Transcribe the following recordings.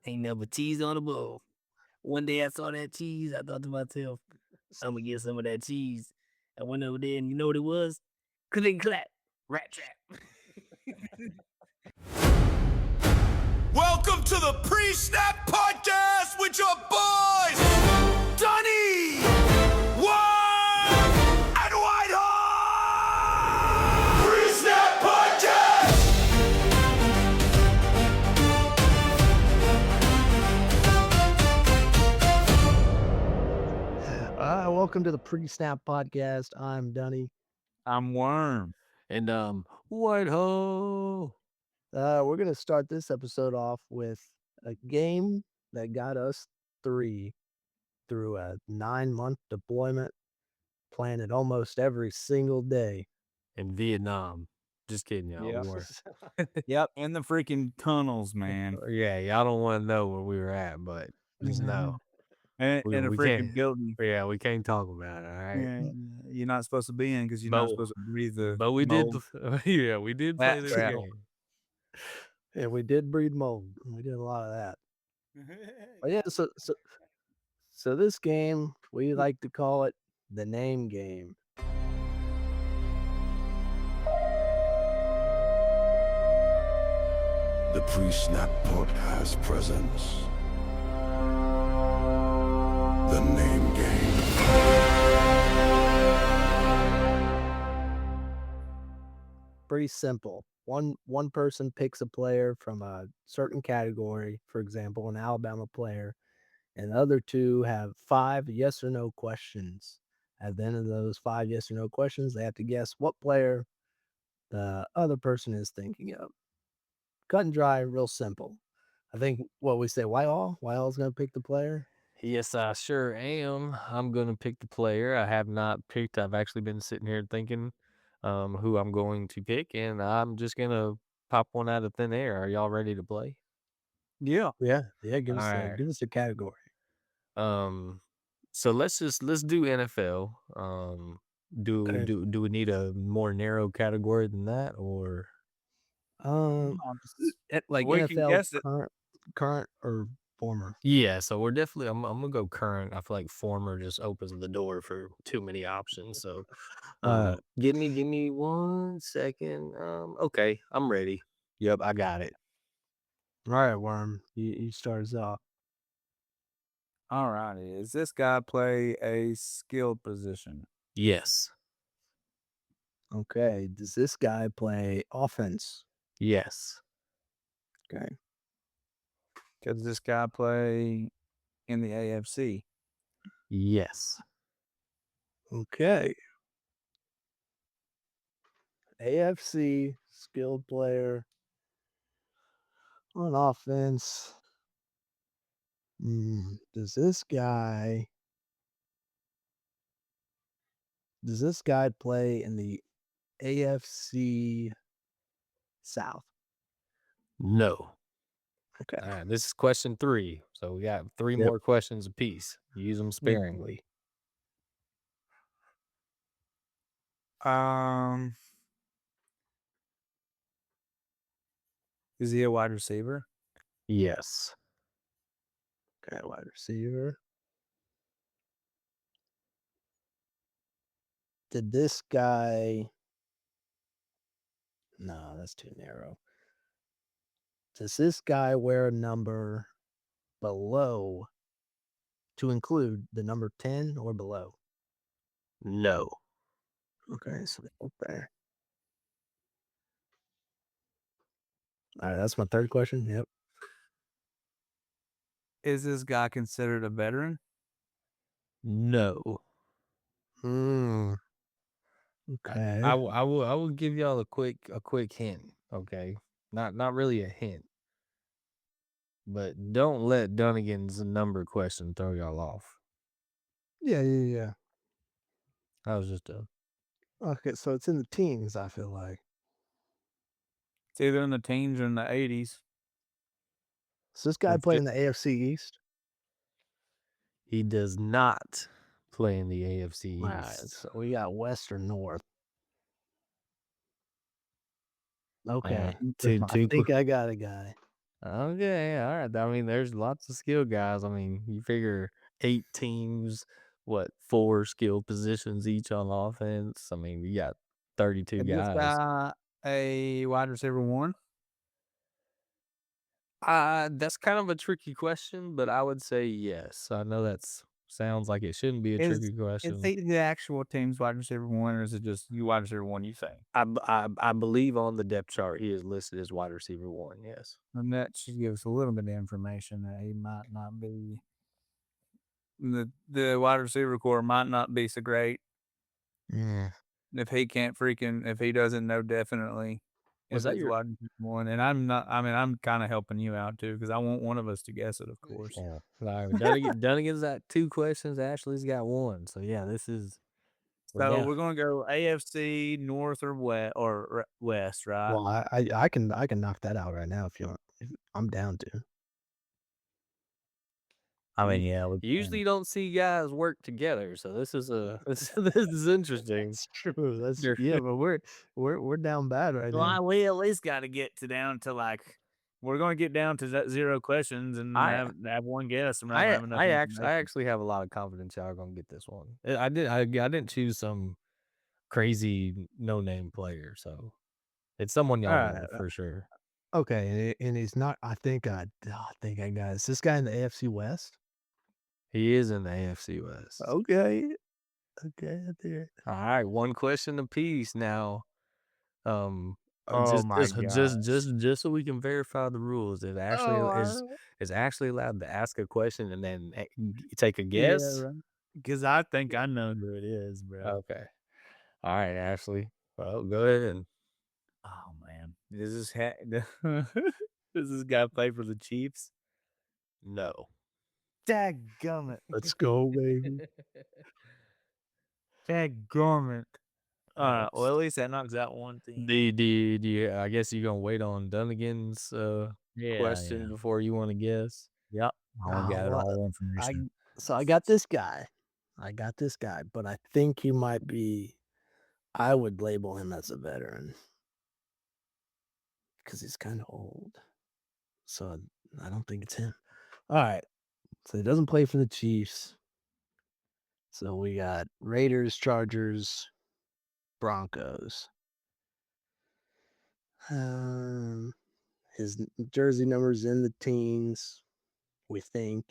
Ain't never cheese on the bowl. One day I saw that cheese. I thought to myself, I'm gonna get some of that cheese. I went over there and you know what it was? Click clap, rat trap. Welcome to the Pre-Snap Podcast with your boys, Donnie, Wine, and Whitehall! Pre-Snap Podcast! Welcome to the Pre-Snap Podcast. I'm Dunny. I'm Worm. And Whitehall. We're going to start this episode off with a game that got us three through a 9-month deployment, playing it almost every single day. In Vietnam. Just kidding, y'all. Yep. We were. Yep, in the freaking tunnels, man. Yeah, y'all don't want to know where we were at, but just know. In a we freaking can't. building. Yeah, we can't talk about it, all right? Yeah, you're not supposed to be in because you're not supposed to breathe the But we mold. did. Yeah, we did play this crap. game. Yeah, we did breed mold. We did a lot of that. But yeah, so this game, we like to call it the name game. The Pre-Snap Podcast presents the Name Game. Pretty simple. One person picks a player from a certain category, for example, an Alabama player, and the other two have 5 yes or no questions. At the end of those 5 yes or no questions, they have to guess what player the other person is thinking of. Cut and dry, real simple. I think what we say, Whitehall's going to pick the player. Yes, I sure am. I'm going to pick the player. I have not picked. I've actually been sitting here thinking who I'm going to pick, and I'm just going to pop one out of thin air. Are y'all ready to play? Yeah. Yeah. Give us Alright. give us a category. So let's do NFL. Okay. Do we need a more narrow category than that, or Like We can NFL guess it. current or former. yeah? So we're definitely. I'm gonna go current. I feel like former just opens the door for too many options. So, give me 1 second. Okay, I'm ready. Yep, I got it. All right, Worm, you start us off. All righty. Does this guy play a skilled position? Yes. Okay. Does this guy play offense? Yes. Okay. Does this guy play in the AFC? Yes. Okay. AFC skilled player on offense. Does this guy play in the AFC South? No. Okay. All right. This is question 3. So we got 3 Yep. more questions apiece. Use them sparingly. Is he a wide receiver? Yes. Okay, wide receiver. Did this guy... No, that's too narrow. Does this guy wear a number below to include the number 10 or below? No. Okay, so there. All right, that's my third question. Yep. Is this guy considered a veteran? No. Okay. I will give y'all a quick hint. Okay, not really a hint, but don't let Dunnigan's number question throw y'all off. Yeah. That was just a Okay, so it's in the teens, I feel like. It's either in the teens or in the 80s. So this guy It's played in the AFC East? he does not play in the AFC All right, East. so we got West or North. Okay. I think I got a guy. Okay, all right. I mean, there's lots of skill guys. I mean, you figure 8 teams, what, 4 skill positions each on offense. I mean, you got 32 Is this guys. guy a wide receiver one? That's kind of a tricky question, but I would say yes. I know that's sounds like it shouldn't be a Is tricky is question. he the actual team's wide receiver one, or is it just you wide receiver one? You think? I believe on the depth chart he is listed as wide receiver 1, yes. And that should give us a little bit of information that he might not be the wide receiver core might not be so great Yeah. if he doesn't know definitely Was if that it's your wide receiver one. And I'm not. I mean, I'm kind of helping you out too because I want one of us to guess it, of course. Yeah. Dunnigan's got 2 questions, Ashley's got 1. So, yeah, we're So down. we're gonna go AFC North or West, right? Well, I can knock that out right now if you want. I'm down to. I You mean, yeah, we usually can. you don't see guys work together, so this is a this is interesting. That's true. That's Sure. yeah, but we're down bad right now. Well, we at least got to get to down to like we're gonna get down to that 0 questions and I have one guess. And we're not gonna have enough I information. actually have a lot of confidence y'all are gonna get this one. I didn't choose some crazy no name player, so it's someone All y'all right. know for sure. Okay, and he's not. I think I got. Is this guy in the AFC West? He is in the AFC West. Okay. Okay, I think All right, one question apiece now. Oh my gosh. Just so we can verify the rules, Oh, I is Ashley allowed to ask a question and then take a Yeah, guess? right. Because I think I know who it is, bro. Okay. All right, Ashley. Well, go ahead and Oh man, does this guy play for the Chiefs? no. Dadgummit. let's go, baby. Dadgummit. Uh, Well, at least that knocks out one team. do you, I guess you're gonna wait on Dunnigan's Yeah, question yeah. before you want to guess. Yep. I want to Oh, gather well, all the I information. so I got this guy. I got this guy, but I think he might be. I would label him as a veteran because he's kind of old. So I don't think it's him. All right. So he doesn't play for the Chiefs. So we got Raiders, Chargers, Broncos. Um, his jersey number's in the teens, we think.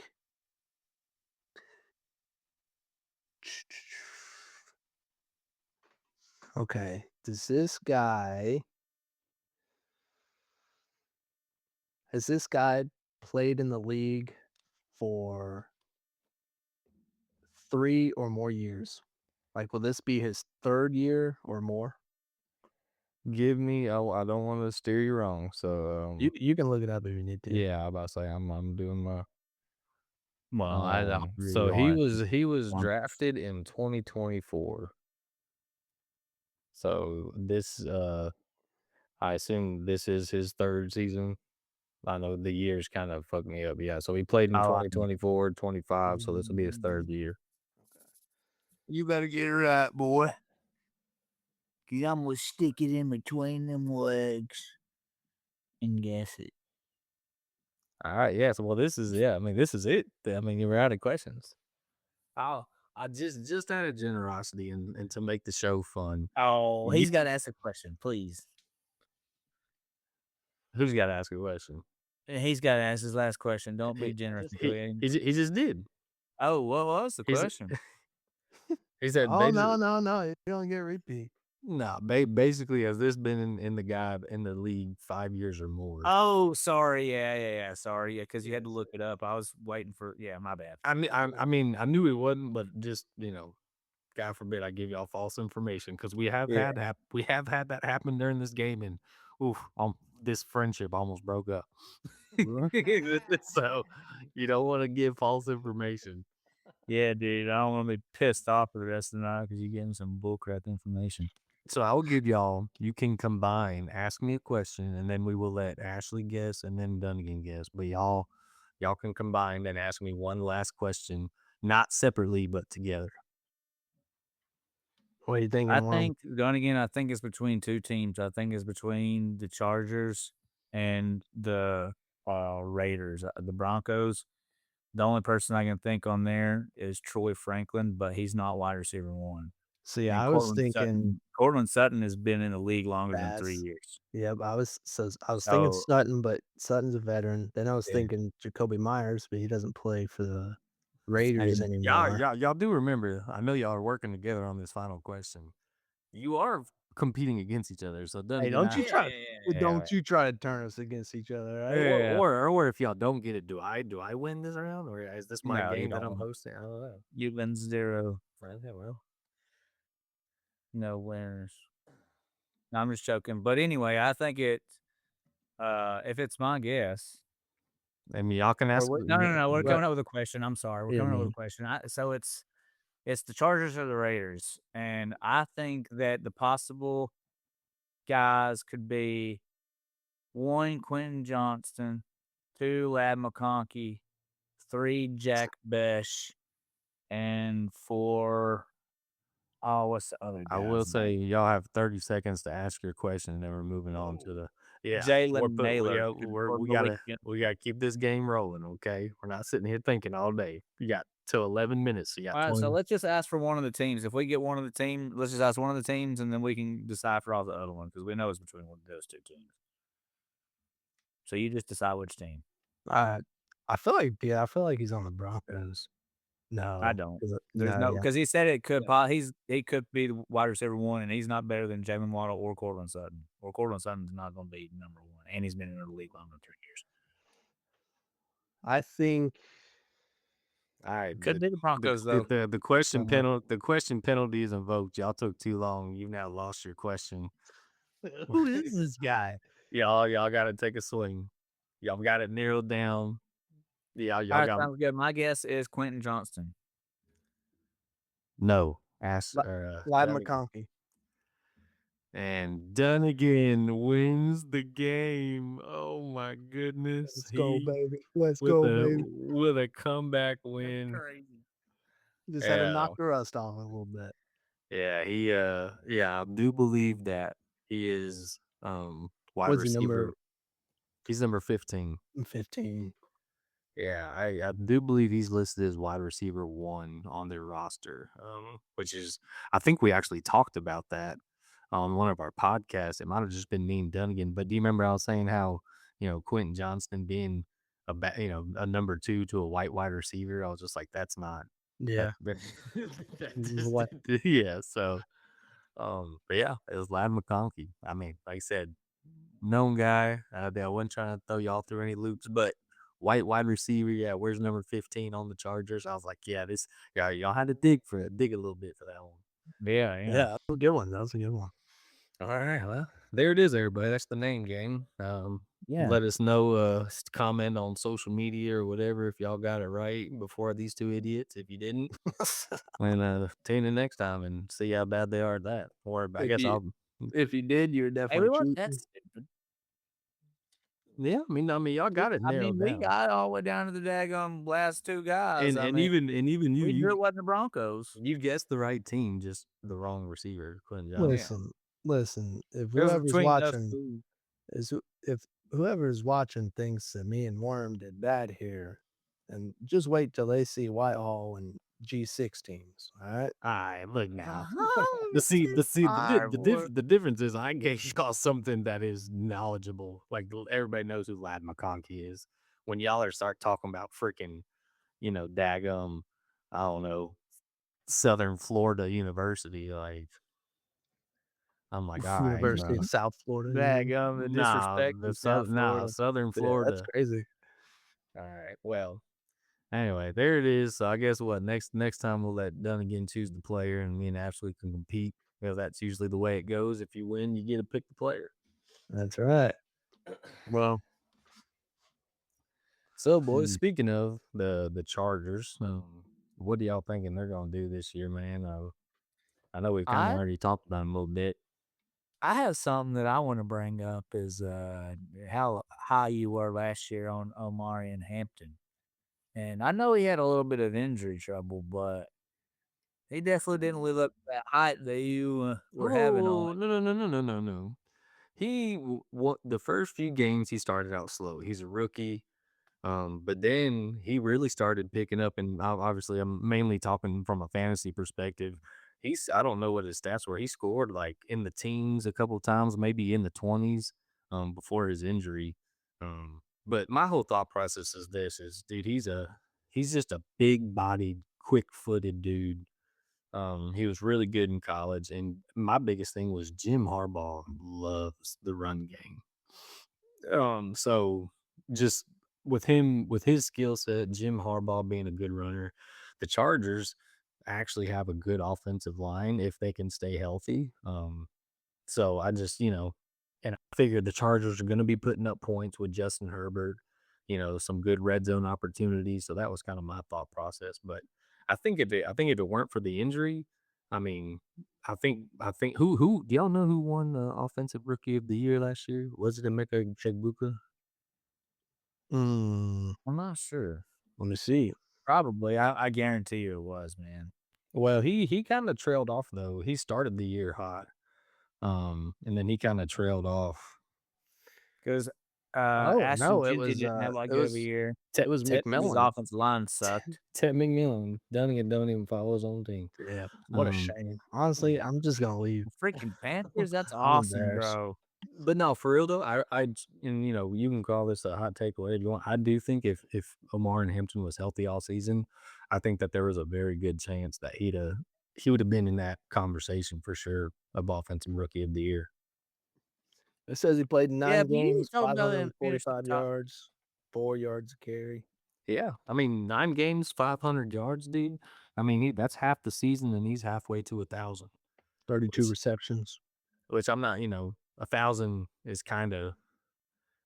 Okay. Does this guy has this guy played in the league for 3 or more years? Like, will this be his 3rd year or more? Give me. Oh, I don't want to steer you wrong. So You can look it up if you need to. yeah, I about to say I'm doing my Well, I'll be so honest. he was One. drafted in 2024. So this I assume this is his 3rd season. I know the years kind of fucked me up. Yeah, so he played in I like 2024, 25, so this will be his 3rd year. You better get it right, boy. Cause I'm gonna stick it in between them legs and guess it. All right, yeah. So well, this is yeah. I mean, this is it. I mean, you were out of questions. I just out of generosity and to make the show fun. Oh, You, he's got to ask a question, please. who's got to ask a question? He's got to ask his last question. Don't be He generous to him. he just did. Oh, what was the He's question? he said Oh, no, basically no, no, you don't get repeat. nah. Basically, has this been in the guy in the league 5 years or more? Oh, sorry. Yeah, yeah, yeah. Sorry. Yeah, because you had to look it up. I was waiting for. Yeah, my bad. I mean, I knew it wasn't, but just God forbid I give y'all false information because Yeah. we have had that happen during this game, and oof, this friendship almost broke up. So you don't want to give false information. Yeah, dude. I don't want to be pissed off for the rest of the night because you're getting some bullcrap information. So I will give y'all. You can combine, ask me a question, and then we will let Ashley guess, and then Dunnigan guess. But y'all can combine and ask me one last question, not separately but together. What are you I thinking, Worm? think, going again, I think it's between two teams. I think it's between the Chargers and the Raiders. The Broncos. The only person I can think on there is Troy Franklin, but he's not wide receiver one. See, And I was thinking Cortland Sutton has been in the league longer than 3 Bass. years. Yep, I was thinking So, Sutton, but Sutton's a veteran. Then I was yeah. thinking Jacoby Myers, but he doesn't play for the Raiders And anymore. Y'all do remember, I know y'all are working together on this final question. You are competing against each other, so then Hey, again, don't I you try yeah. don't you try to turn us against each other, right? Yeah. or if y'all don't get it, do I win this round, or is this my No, you game that don't I'm want hosting? I don't know. you win 0, Well, yeah, well, no winners. No, I'm just joking. But anyway, I think if it's my guess, I mean, y'all can or ask what? No, no, me. no. We're Right. coming up with a question. I'm sorry. We're Yeah, coming up with a me. question. So it's the Chargers or the Raiders, and I think that the possible guys could be one Quentin Johnston, two Lad McConkey, three Jack Besh, and four. Oh, what's the other I will guy's say name? y'all have 30 seconds to ask your question, and then we're moving on to Oh, the yeah. Jalen Naylor Yeah, for we the gotta weekend. keep this game rolling, okay? We're not sitting here thinking all day. You got till 11 minutes. So you got All right, so 20. let's just ask for one of the teams. If we get one of the team, let's just ask one of the teams, and then we can decide for all the other ones because we know it's between one of those two teams. So you just decide which team. I I feel like he's on the Broncos. I No, don't. 'cause There's no, no yeah. because he said it could. He could be the wide receiver one, and he's not better than Jalen Waddle or Cortland Sutton. Or Cortland Sutton's not going to be number one, and he's been in the league longer than 3 years. I think All right, Could be the Broncos though. uh, the question penalty is invoked. Y'all took too long. You now lost your question. who is this guy? Y'all got to take a swing. Y'all got it narrowed down. Yeah, All y'all right, got sounds good. My guess is Quentin Johnston. no. Ask Li Live done again. McConkey. And Dunnigan wins the game. Oh my goodness. Let's go, He baby. Let's go, baby. with a comeback That's win. crazy. Just had to knock Yeah. the rust off a little bit. Yeah, I do believe that he is wide Was he number receiver. He's number 15. 15? Yeah, I do believe he's listed as wide receiver one on their roster. Which is I think we actually talked about that on one of our podcasts. It might have just been me and Dunnigan, but do you remember I was saying how, Quentin Johnston being a number two to a white wide receiver? I was just like, that's not that, Yeah. that, that just, What yeah. So but yeah, it was Lad McConkey. I mean, like I said, known guy. I wasn't trying to throw y'all through any loops, but white wide receiver. Yeah, where's number 15 on the Chargers? I was like, yeah, y'all had to dig a little bit for that one. Yeah, yeah, Yeah, that's a good one. That was a good one. All right, well, there it is, everybody. That's the name game. yeah. Let us know, comment on social media or whatever if y'all got it right before these two idiots. If you didn't, and tune in next time and see how bad they are at that. Or I If guess you I'll. if you did, you're Hey, we definitely weren't that cheating. stupid. Yeah, I mean, y'all got it I narrowed mean, we down. got all the way down to the daggum last two guys. I mean, And even we knew it wasn't the Broncos. you guessed the right team, just the wrong receiver, Quentin Yeah, Johnston. Listen, if it was whoever's between us watching two. if whoever's watching thinks that me and Worm did bad here, and just wait till they see Whitehall and G6 teams, alright? Alright, look now. Oh, The all boy. the difference is I gave y'all something that is knowledgeable. Like everybody knows who Lad McConkey is. When y'all are start talking about freaking, daggum, I don't know, Southern Florida University, like I'm like, all right, University of bro. South Florida, you mean? Daggum, the disrespect to South Florida. Southern Yeah, that's Florida. crazy. All right, well, anyway, there it is. So I guess what next time we'll let Dunnigan choose the player, and me and Ashley can compete because that's usually the way it goes. If you win, you get to pick the player. That's right. Well, So, boys, mm, speaking of the Chargers, what do y'all thinking they're gonna do this year, man? I know we've kind of I already talked about them a little bit. I have something that I want to bring up is how high you were last year on Omari and Hampton. And I know he had a little bit of injury trouble, but he definitely didn't live up to that height that you were having on Oh, no, no, no, no, no, no, no. what the first few games he started out slow. He's a rookie. But then he really started picking up, and obviously, I'm mainly talking from a fantasy perspective. I don't know what his stats were. He scored like in the teens a couple times, maybe in the 20s, before his injury. But my whole thought process is this: is dude, he's just a big bodied, quick footed dude. He was really good in college, and my biggest thing was Jim Harbaugh loves the run game. So just with his skill set, Jim Harbaugh being a good runner, the Chargers actually have a good offensive line if they can stay healthy. So I just, and I figured the Chargers are going to be putting up points with Justin Herbert, some good red zone opportunities. So that was kind of my thought process. But I think if it weren't for the injury, I mean, I think who do y'all know who won the offensive rookie of the year last year? Was it Emeka Chegbuka? Mm, I'm not sure. let me see. Probably. I guarantee you it was, man. Well, he kind of trailed off though. He started the year hot, and then he kind of trailed off. 'Cause, Oh Ashton no, Jeanty didn't have that it good of a was year. it was Ted His McMillan. offensive line sucked. Ted McMillan don't even follow his own team. Yeah, what a Um, shame. Honestly, I'm just gonna leave. Freaking Panthers, that's I'm awesome, embarrassed. bro. but no, for real though, and you can call this a hot take or whatever you want. I do think if Omar and Hampton was healthy all season, I think that there was a very good chance that he would have been in that conversation for sure of offensive rookie of the year. It says he played in Yeah, 9 but you games, just don't know them finish the 545 top. yards, 4 yards a carry, Yeah, I mean 9 games, 500 yards, dude. I mean that's half the season, and he's halfway to 1,000. 32 Which receptions. which I'm not, 1,000 is kind of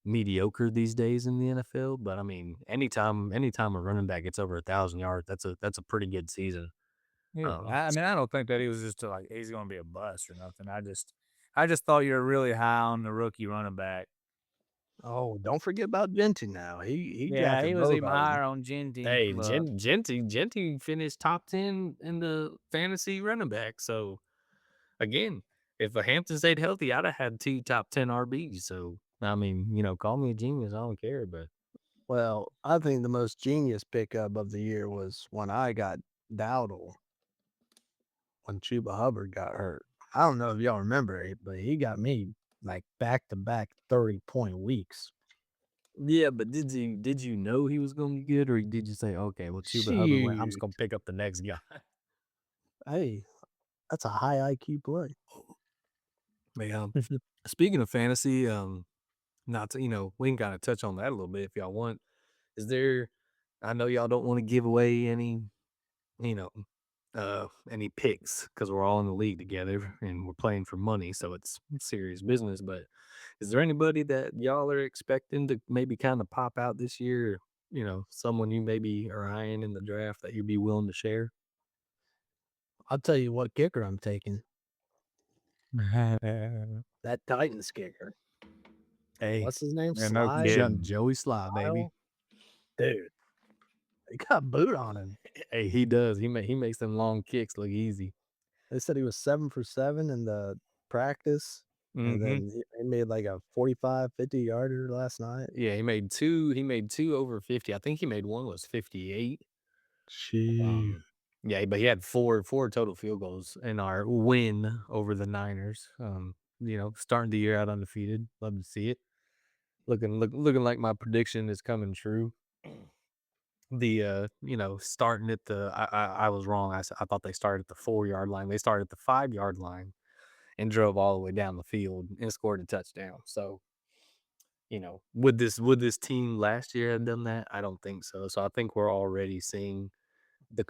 mediocre these days in the NFL. But I mean, anytime a running back gets over 1,000 yards, that's a pretty good season. Yeah, Um, I mean, I don't think that he was just like, he's gonna be a bust or nothing. I just thought you were really high on the rookie running back. Oh, don't forget about Genty now. He Yeah, he drafted was both even of them. higher on Jeanty, hey, but Genty finished top 10 in the fantasy running back. So again, if a Hampton stayed healthy, I'd have had two top 10 RBs. So I mean, call me a genius. I don't care, but Well, I think the most genius pickup of the year was when I got Dowdle when Chuba Hubbard got hurt. I don't know if y'all remember it, but he got me like back to back 30-point weeks. yeah, but did you know he was gonna be good, or did you say, okay, well, Chuba Hubbard went, I'm just Shoot. gonna pick up the next guy? Hey, that's a high IQ play. But, speaking of fantasy, not to, we can kind of touch on that a little bit if y'all want. Is there? I know y'all don't want to give away you know, any picks because we're all in the league together and we're playing for money, so it's serious business. But is there anybody that y'all are expecting to maybe kind of pop out this year? Someone you maybe are eyeing in the draft that you'd be willing to share? I'll tell you what kicker I'm taking. That Titans kicker. Hey, What's his name? yeah, no Slide? Jo- kidding. Joey Sly, baby. Lyle? Dude, he got boot on him. Hey, he does. He makes them long kicks look easy. They said he was 7 for 7 in the practice, and Hmm. then he made like a 45, 50 yarder last night. Yeah, he made two. He made two over 50. I think he made one was 58. She Yeah, but he had four total field goals in our win over the Niners. Starting the year out undefeated. Love to see it. Looking like my prediction is coming true. Starting at the I was wrong. I thought they started at the 4 yard line. They started at the 5 yard line and drove all the way down the field and scored a touchdown. So, would this team last year have done that? I don't think so. So I think we're already seeing the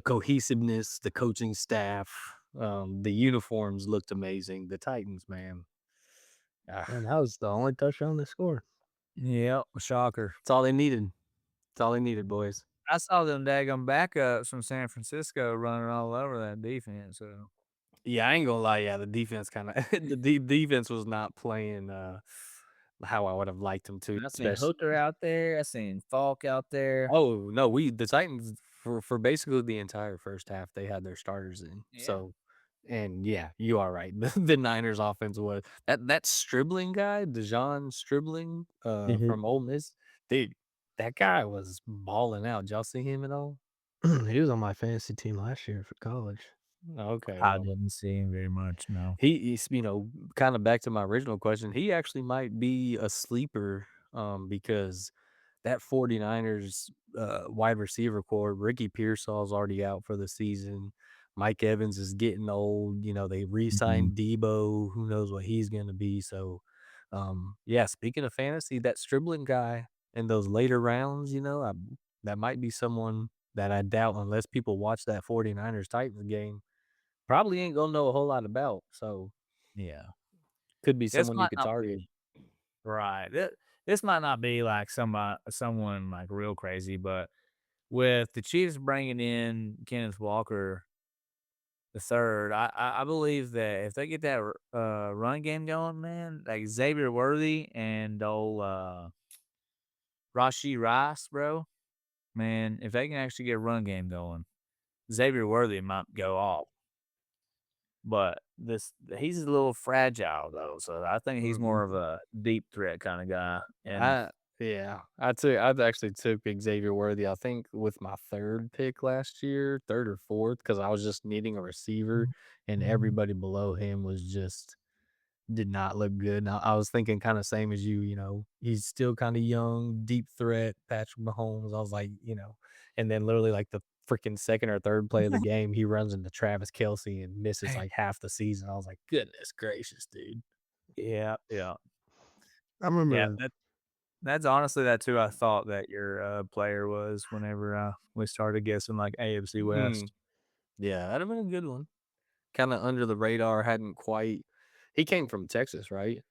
cohesiveness, the coaching staff, the uniforms looked amazing. The Titans, man, and ah, that was the only touchdown they scored. Yep, shocker. it's all they needed. It's all they needed, boys. I saw them daggum backups from San Francisco running all over that defense, so Yeah, I ain't gonna lie. Yeah, the defense kind of defense was not playing how I would have liked them to. I seen Especially, Hooker out there, I seen Falk out there. oh no, we the Titans for basically the entire first half they had their starters in. Yeah. So And yeah, you are right. The Niners offense was that Stribling guy, Dejon Stribling, Mhm. from Ole Miss, dude, that guy was balling out. Did y'all see him at all? He was on my fantasy team last year for college. Okay, I well, didn't see him very much, no. he's kind of back to my original question. He actually might be a sleeper, because that 49ers wide receiver core, Ricky Pearsall's already out for the season. Mike Evans is getting old. They Mhm. re-signed Debo. Who knows what he's going to be? So, yeah. Speaking of fantasy, that Stribling guy in those later rounds, that might be someone that I doubt, unless people watch that 49ers Titans game, probably ain't gonna know a whole lot about. So, Yeah. could be This someone you might could not target. be right. This might not be like someone like real crazy, but with the Chiefs bringing in Kenneth Walker the third, I believe that if they get that run game going, man, like Xavier Worthy and old Rashi Rice, bro, man, if they can actually get a run game going, Xavier Worthy might go off. But this he's a little fragile though, so I think he's Mhm. more of a deep threat kind of guy. And I Yeah, I actually took Xavier Worthy, I think, with my 3rd pick last year, 3rd or 4th, because I was just needing a receiver, and everybody below him was just did not look good. And I was thinking kinda same as you, he's still kinda young, deep threat, Patrick Mahomes. I was like, and then literally, like, the freaking 2nd or 3rd play of the game, he runs into Travis Kelce and misses, Hey, like, half the season. I was like, "Goodness gracious, dude." yeah, yeah, I yeah. remember That's honestly that's who I thought that your player was whenever we started guessing like AFC Mm, West. yeah, that'd have been a good one. Kinda under the radar, hadn't quite he came from Texas, right?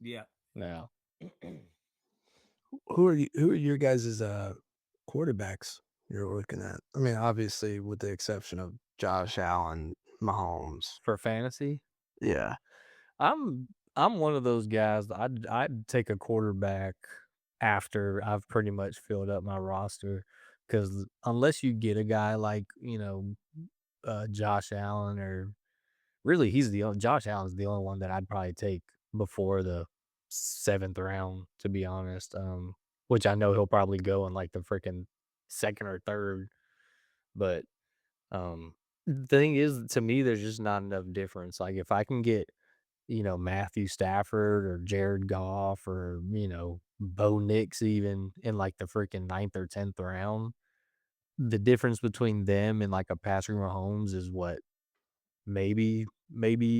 Yeah. Yeah. who are your guys' quarterbacks you're looking at? I mean, obviously, with the exception of Josh Allen, Mahomes. For fantasy? Yeah. I'm one of those guys that I'd take a quarterback after I've pretty much filled up my roster, because unless you get a guy like, Josh Allen, or really he's the only Josh Allen's the only one that I'd probably take before the 7th round, to be honest, which I know he'll probably go in, like, the freaking 2nd or 3rd, but, the thing is, to me, there's just not enough difference. Like, if I can get, Matthew Stafford or Jared Goff, or, Bo Nix even in, like, the freaking 9th or 10th round, the difference between them and, like, a Patrick Mahomes is what, maybe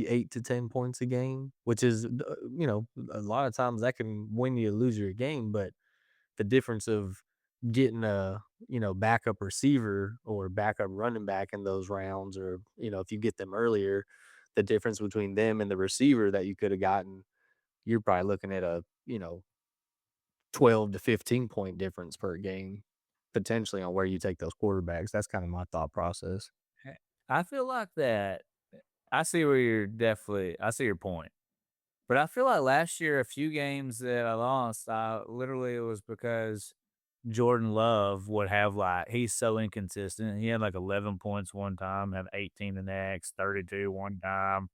8 to 10 points a game, which is, a lot of times that can win you or lose your game. But the difference of getting a, backup receiver or backup running back in those rounds, or, if you get them earlier, the difference between them and the receiver that you could have gotten, you're probably looking at a, 12 to 15 point difference per game, potentially, on where you take those quarterbacks. That's kind of my thought process. I feel like that I see where you're definitely I see your point. But I feel like last year, a few games that I lost, literally it was because Jordan Love would have like he's so inconsistent. He had like 11 points one time, have 18 the next, 32 one time,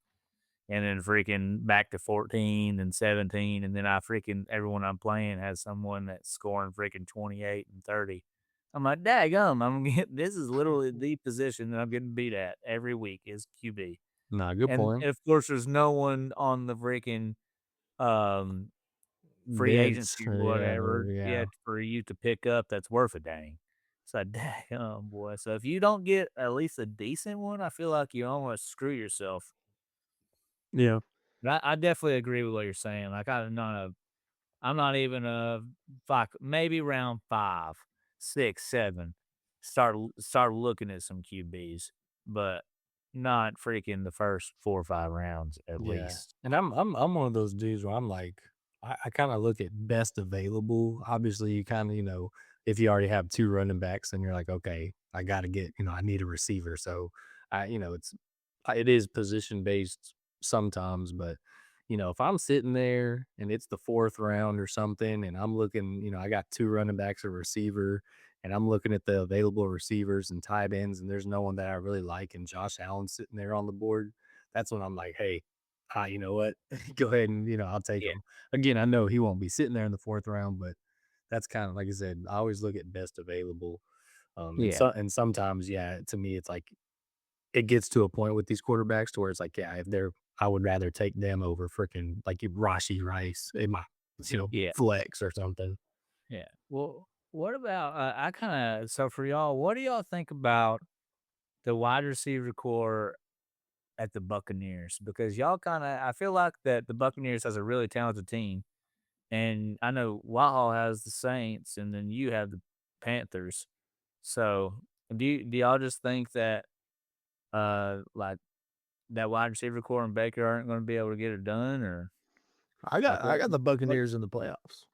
and then freaking back to 14 and 17. And then I freaking everyone I'm playing has someone that's scoring freaking 28 and 30. I'm like, daggum, this is literally the position that I'm getting beat at every week is QB. Nah, good And point. of course, there's no one on the freaking um, free Vince, agency or yeah, whatever yeah. yet for you to pick up that's worth a dang. It's like, damn, boy. So if you don't get at least a decent one, I feel like you almost screw yourself. Yeah. But I definitely agree with what you're saying. Like I'm not even a fuck. Maybe round 5, 6, 7. Start looking at some QBs, but not freaking the first 4 or 5 rounds at Yeah, least. and I'm one of those dudes where I'm like, I kinda look at best available. Obviously, you kinda, if you already have 2 running backs, then you're like, "Okay, I gotta get," I need a receiver. So, it is position based sometimes, but, if I'm sitting there and it's the fourth round or something, and I'm looking, I got two running backs, a receiver, and I'm looking at the available receivers and tight ends, and there's no one that I really like, and Josh Allen's sitting there on the board. That's when I'm like, hey, you know what? Go ahead and I'll take Yeah, him. Again, I know he won't be sitting there in the fourth round, but that's kind of like I said. I always look at best available. And yeah, sometimes, yeah, to me, it's like it gets to a point with these quarterbacks to where it's like, yeah, if they're I would rather take them over freaking like Rashi Rice in my, yeah, flex or something. yeah. Well, what about I kind of so for y'all, what do y'all think about the wide receiver core at the Buccaneers? Because y'all kind of I feel like that the Buccaneers has a really talented team, and I know Whitehall has the Saints, and then you have the Panthers. So do y'all just think that like that wide receiver core and Baker aren't going to be able to get it done, or I like got I got the what? Buccaneers in the playoffs.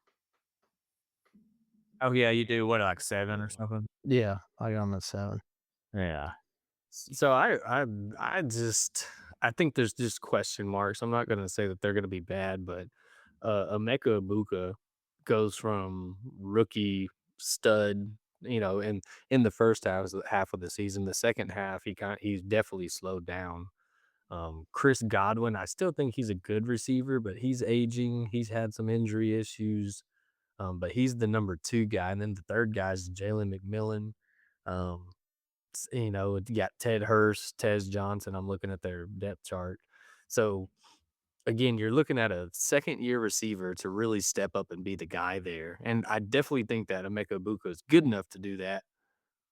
Oh yeah, you do what like 7 or something? Yeah, I got them at 7. Yeah, So I think there's just question marks. I'm not gonna say that they're gonna be bad, but Emeka Ibuka goes from rookie stud, in the first half of the season. The second half, he's definitely slowed down. Chris Godwin, I still think he's a good receiver, but he's aging. He's had some injury issues. But he's the number two guy, and then the third guy is Jalen McMillan. Um, you got Ted Hurst, Tez Johnson. I'm looking at their depth chart. So again, you're looking at a second year receiver to really step up and be the guy there. And I definitely think that Emeka Buka is good enough to do that.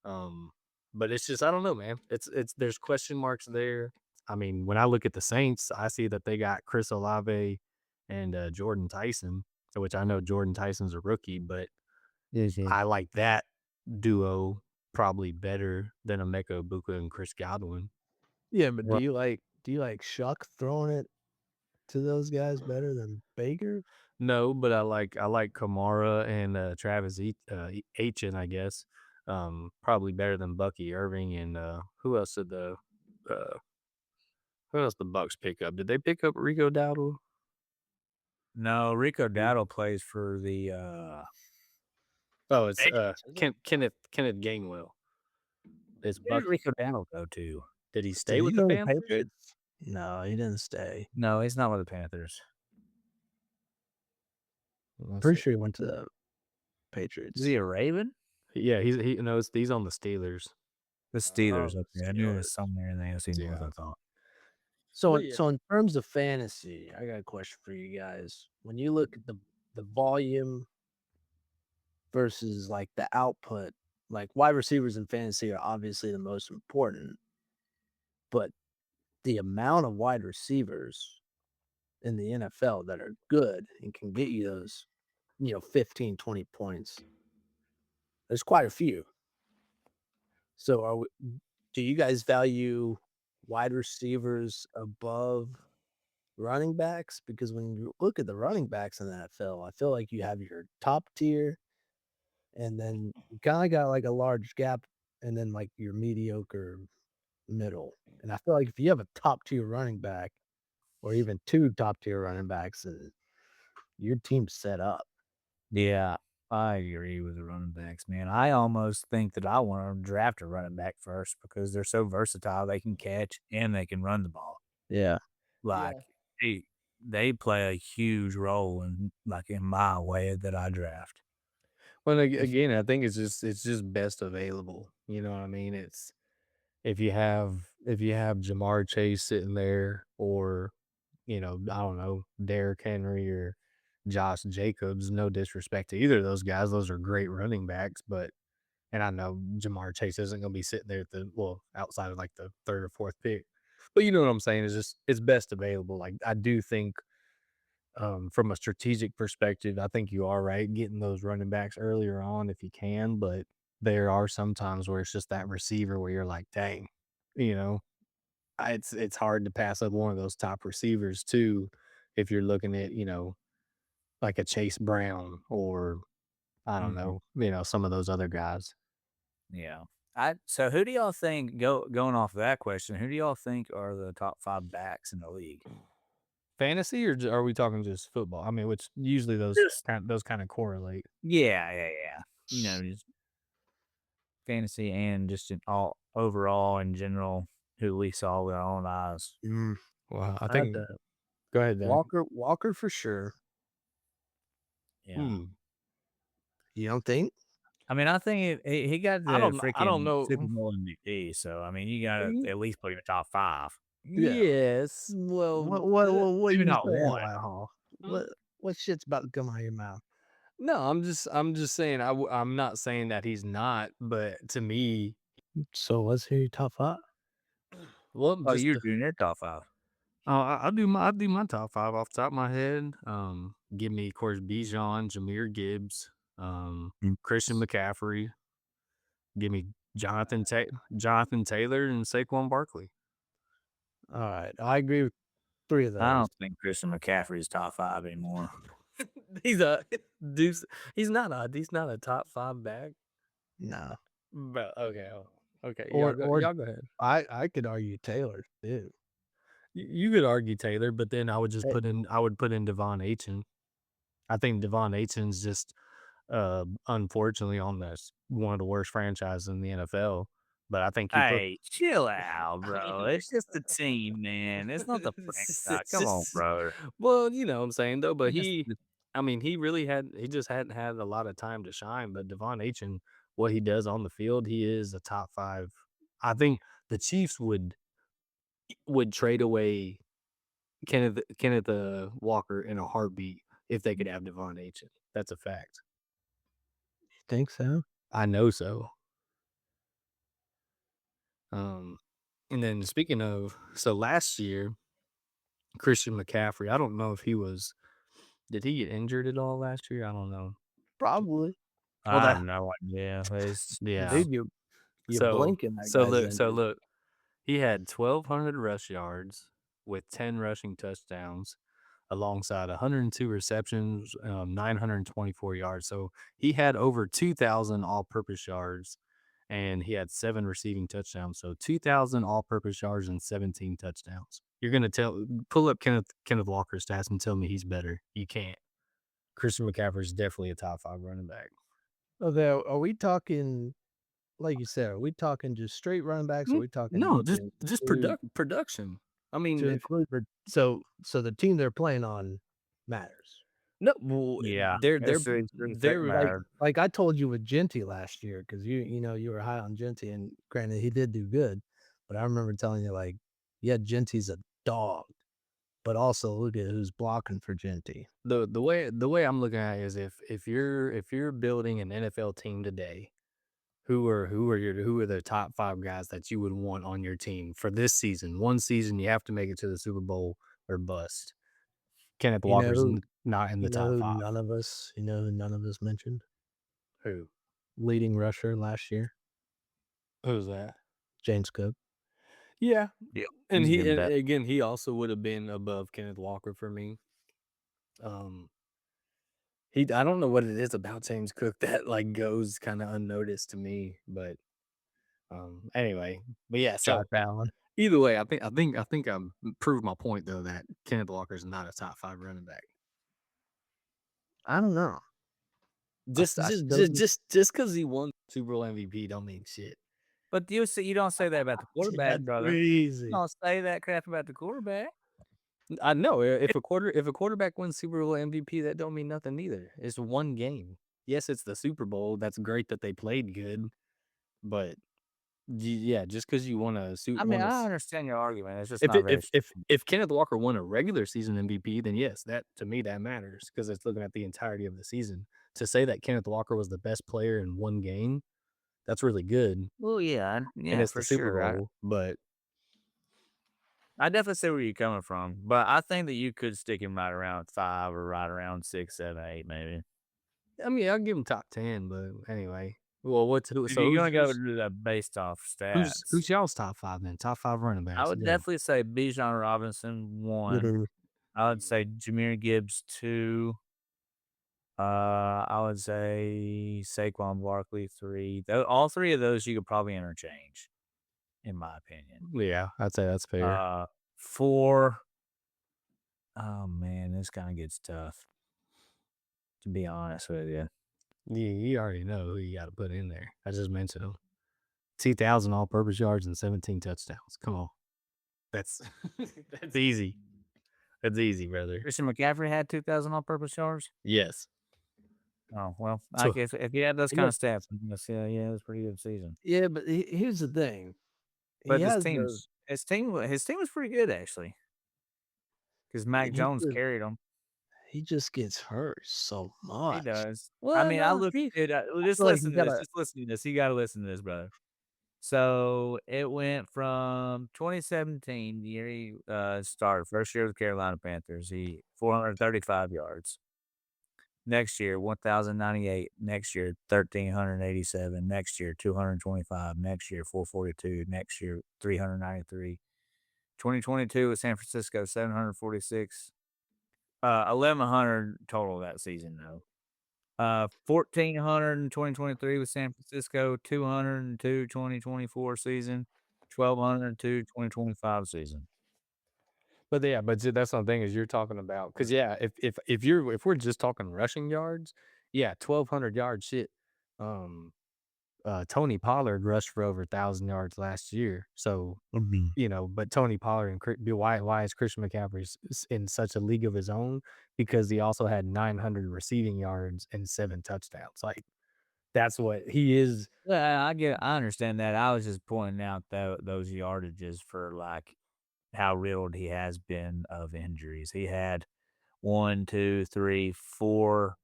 Um, but it's just I don't know, man. It's there's question marks there. I mean, when I look at the Saints, I see that they got Chris Olave and Jordan Tyson, which I know Jordan Tyson's a rookie, but Mhm. I like that duo probably better than Emeka Ibuka and Chris Godwin. Yeah, but right. do you like Shuck throwing it to those guys better than Baker? No, but I like Kamara and Travis Aitchen, I guess. Probably better than Bucky Irving and uh who else the Bucks pick up? Did they pick up Rico Dowdle? No, Rico Dowdle plays for the Oh, it's Patriots, isn't it? Kenneth Gainwell. It's where did Bucky. Rico Dowdle go to? Did he Did stay he with the go to the Panthers? Patriots? No, he didn't stay. No, he's not with the Panthers. Let's Pretty see. sure he went to the Is he Patriots. a Raven? Yeah, he's on the Steelers. The Oh, Steelers. the Okay, I knew it was Steelers. somewhere in the AFC North. Yeah. I thought. So But in yeah. so in terms of fantasy, I got a question for you guys. When you look at the volume versus like the output, like wide receivers in fantasy are obviously the most important, but the amount of wide receivers in the NFL that are good and can get you those, 15, 20 points, there's quite a few. So do you guys value wide receivers above running backs? Because when you look at the running backs in the NFL, I feel like you have your top tier, and then you kinda got, like, a large gap, and then, like, your mediocre middle, and I feel like if you have a top tier running back or even 2 top tier running backs, your team's set up. Yeah, I agree with the running backs, man. I almost think that I want to draft a running back first because they're so versatile. They can catch and they can run the ball. Yeah. Like Yeah. they play a huge role in like in my way that I draft. Well, If again, I think it's just best available. You know what I mean? It's if you have Jamar Chase sitting there, or I don't know, Derrick Henry or Josh Jacobs. No disrespect to either of those guys; those are great running backs. But and I know Jamar Chase isn't going to be sitting there outside of like the third or fourth pick. But you know what I'm saying? It's best available. Like I do think from a strategic perspective, I think you are right getting those running backs earlier on if you can, but there are some times where it's just that receiver where you're like, dang, you know, it's hard to pass up one of those top receivers too if you're looking at, like a Chase Brown or I don't Mhm. know, some of those other guys. Yeah. I so who do y'all think going off of that question, who do y'all think are the top 5 backs in the league? Fantasy or are we talking just football? I mean, which usually Just those kind of correlate. yeah, yeah, yeah. Just fantasy and just in all overall in general, who we saw with our own eyes. Mm, Well, I I have think to go ahead then. Walker for sure. Yeah. Hmm. You don't think? I mean, I think he got the I don't freaking Super know. Bowl MVP, so, I mean, you gotta Y- at least put him in top 5. Yeah. Yes. Well, What are Maybe you not saying, 1. Hall? mm, What shit's about to come out of your mouth? no, I'm just saying I'm not saying that he's not, but to me, So let's hear your top 5. well, Oh, just you're doing your top 5. I'll do my top 5 off the top of my head. Give me, of course, Bijan, Jameer Gibbs, Mm. Christian McCaffrey. Give me Jonathan Taylor and Saquon Barkley. Alright, I agree with 3 of I those. don't think Christian McCaffrey is top 5 anymore. He's a deuce. He's not a top 5 back. No. But okay, okay, Or y'all go ahead. I could argue Taylor too. You could argue Taylor, but then Hey, I would put in Devon Achane. I think Devon Achane's just unfortunately on this one of the worst franchises in the NFL. But I think he put Hey, chill out, bro. It's just a team, man. It's not the franchise. it's Come on, just bro. well, you know what I'm saying though. But It's just I mean, he just hadn't had a lot of time to shine. But Devon Achane, what he does on the field, he is a top 5. I think the Chiefs would trade away Kenneth Walker in a heartbeat if they could have Devon Achane. That's a fact. you think so? I know so. Um, and then speaking of, so last year, Christian McCaffrey, I don't know if did he get injured at all last year? I don't know. Probably. Well, I have that, no idea. It's yeah. Dude, you blinking, that guy's injured. Look, he had 1,200 rush yards with 10 rushing touchdowns alongside 102 receptions, 924 yards. So he had over 2,000 all purpose yards and he had 7 receiving touchdowns. So 2,000 all purpose yards and 17 touchdowns. You're going to pull up Kenneth Walker's stats and tell me he's better. You can't. Christian McCaffrey is definitely a top 5 running back. Okay, are we talking like you said, are we talking just straight running backs? Or are we talking No, to just include production. I mean, to if include so the team they're playing on matters? no, well, yeah. It's that they're Like matter. like I told you with Genty last year, because you were high on Genty, and granted he did do good, but I remember telling you like, yeah, Genty's a dog, but also look at who's blocking for Genty. the way I'm looking at it is if you're building an NFL team today, who are the top 5 guys that you would want on your team for this season? One season you have to make it to the Super Bowl or bust. Kenneth You know Walker's who not in the top 5. you know who none of us mentioned? Who? Leading rusher last year, Who's that? James Cook. Yeah, Yeah, and he's a good bet. again he also would have been above Kenneth Walker for me. Um, I don't know what it is about James Cook that like goes kind of unnoticed to me, but anyway, but yeah. Josh So Allen. either way, I think I proved my point though that Kenneth Walker is not a top 5 running back. I don't know. I still think Just because he won Super Bowl MVP don't mean shit. But you don't say that about the quarterback, that's brother. You crazy. don't say that crap about the quarterback. I know if a quarterback wins Super Bowl MVP, that don't mean nothing either. It's one game. Yes, it's the Super Bowl. That's great that they played good, but yeah, just because you want to I mean, I understand your argument. It's just not very if Kenneth Walker won a regular season MVP, then yes, that to me that matters because it's looking at the entirety of the season. To say that Kenneth Walker was the best player in one game, that's really good, well, yeah, and yeah, it's the for Super sure. Bowl. But I definitely see where you're coming from, but I think that you could stick him right around 5 or right around 6, 7, 8, maybe. I mean, I'll give him top 10. But anyway, well, If you're gonna go to that based off stats, who's y'all's top 5 then? Top 5 running I backs. would Go. definitely say Bijan Robinson 1. Mhm. I would say Jameer Gibbs 2. I would say Saquon Barkley 3. All 3 of those you could probably interchange, in my opinion. Yeah, I'd say that's fair. 4, Oh man, this kind of gets tough. To be honest with you, Yeah, you already know who you gotta put in there. I just mentioned him. 2,000 all-purpose yards and 17 touchdowns. Come on. That's that's easy. That's easy, brother. Christian McCaffrey had 2,000 all-purpose yards. Yes. Oh well, I So guess if you had those You kind know of stats, I guess, yeah, it was a pretty good season. yeah, but here's the thing. He But has those his team was pretty good actually because Mac he Jones just carried them. he just gets hurt so He much. does. I well, mean, I no, look, he dude. I Just feel like you listen to this. gotta Just listen to this. You got to listen to this, brother. So it went from 2017, the year he started, first year with the Carolina Panthers, he 435 yards. Next year, 1,098. Next year, 1,387. Next year, 225. Next year, 442. Next year, 393. 2022 with San Francisco, 746. 1,100 total that season, though. 1,400 in 2023 with San Francisco, 202 2024 season, 1,202 2025 season. but yeah, but that's the thing is you're talking about because yeah, if we're just talking rushing yards, yeah, 1,200 yards, shit. Um, Tony Pollard rushed for over 1,000 yards last year. So but Tony Pollard and why is Christian McCaffrey in such a league of his own? Because he also had 900 receiving yards and 7 touchdowns. Like that's what he is. Yeah, I understand that. I was just pointing out those yardages for like how riddled he has been of injuries. He had one, 2, 3, 4,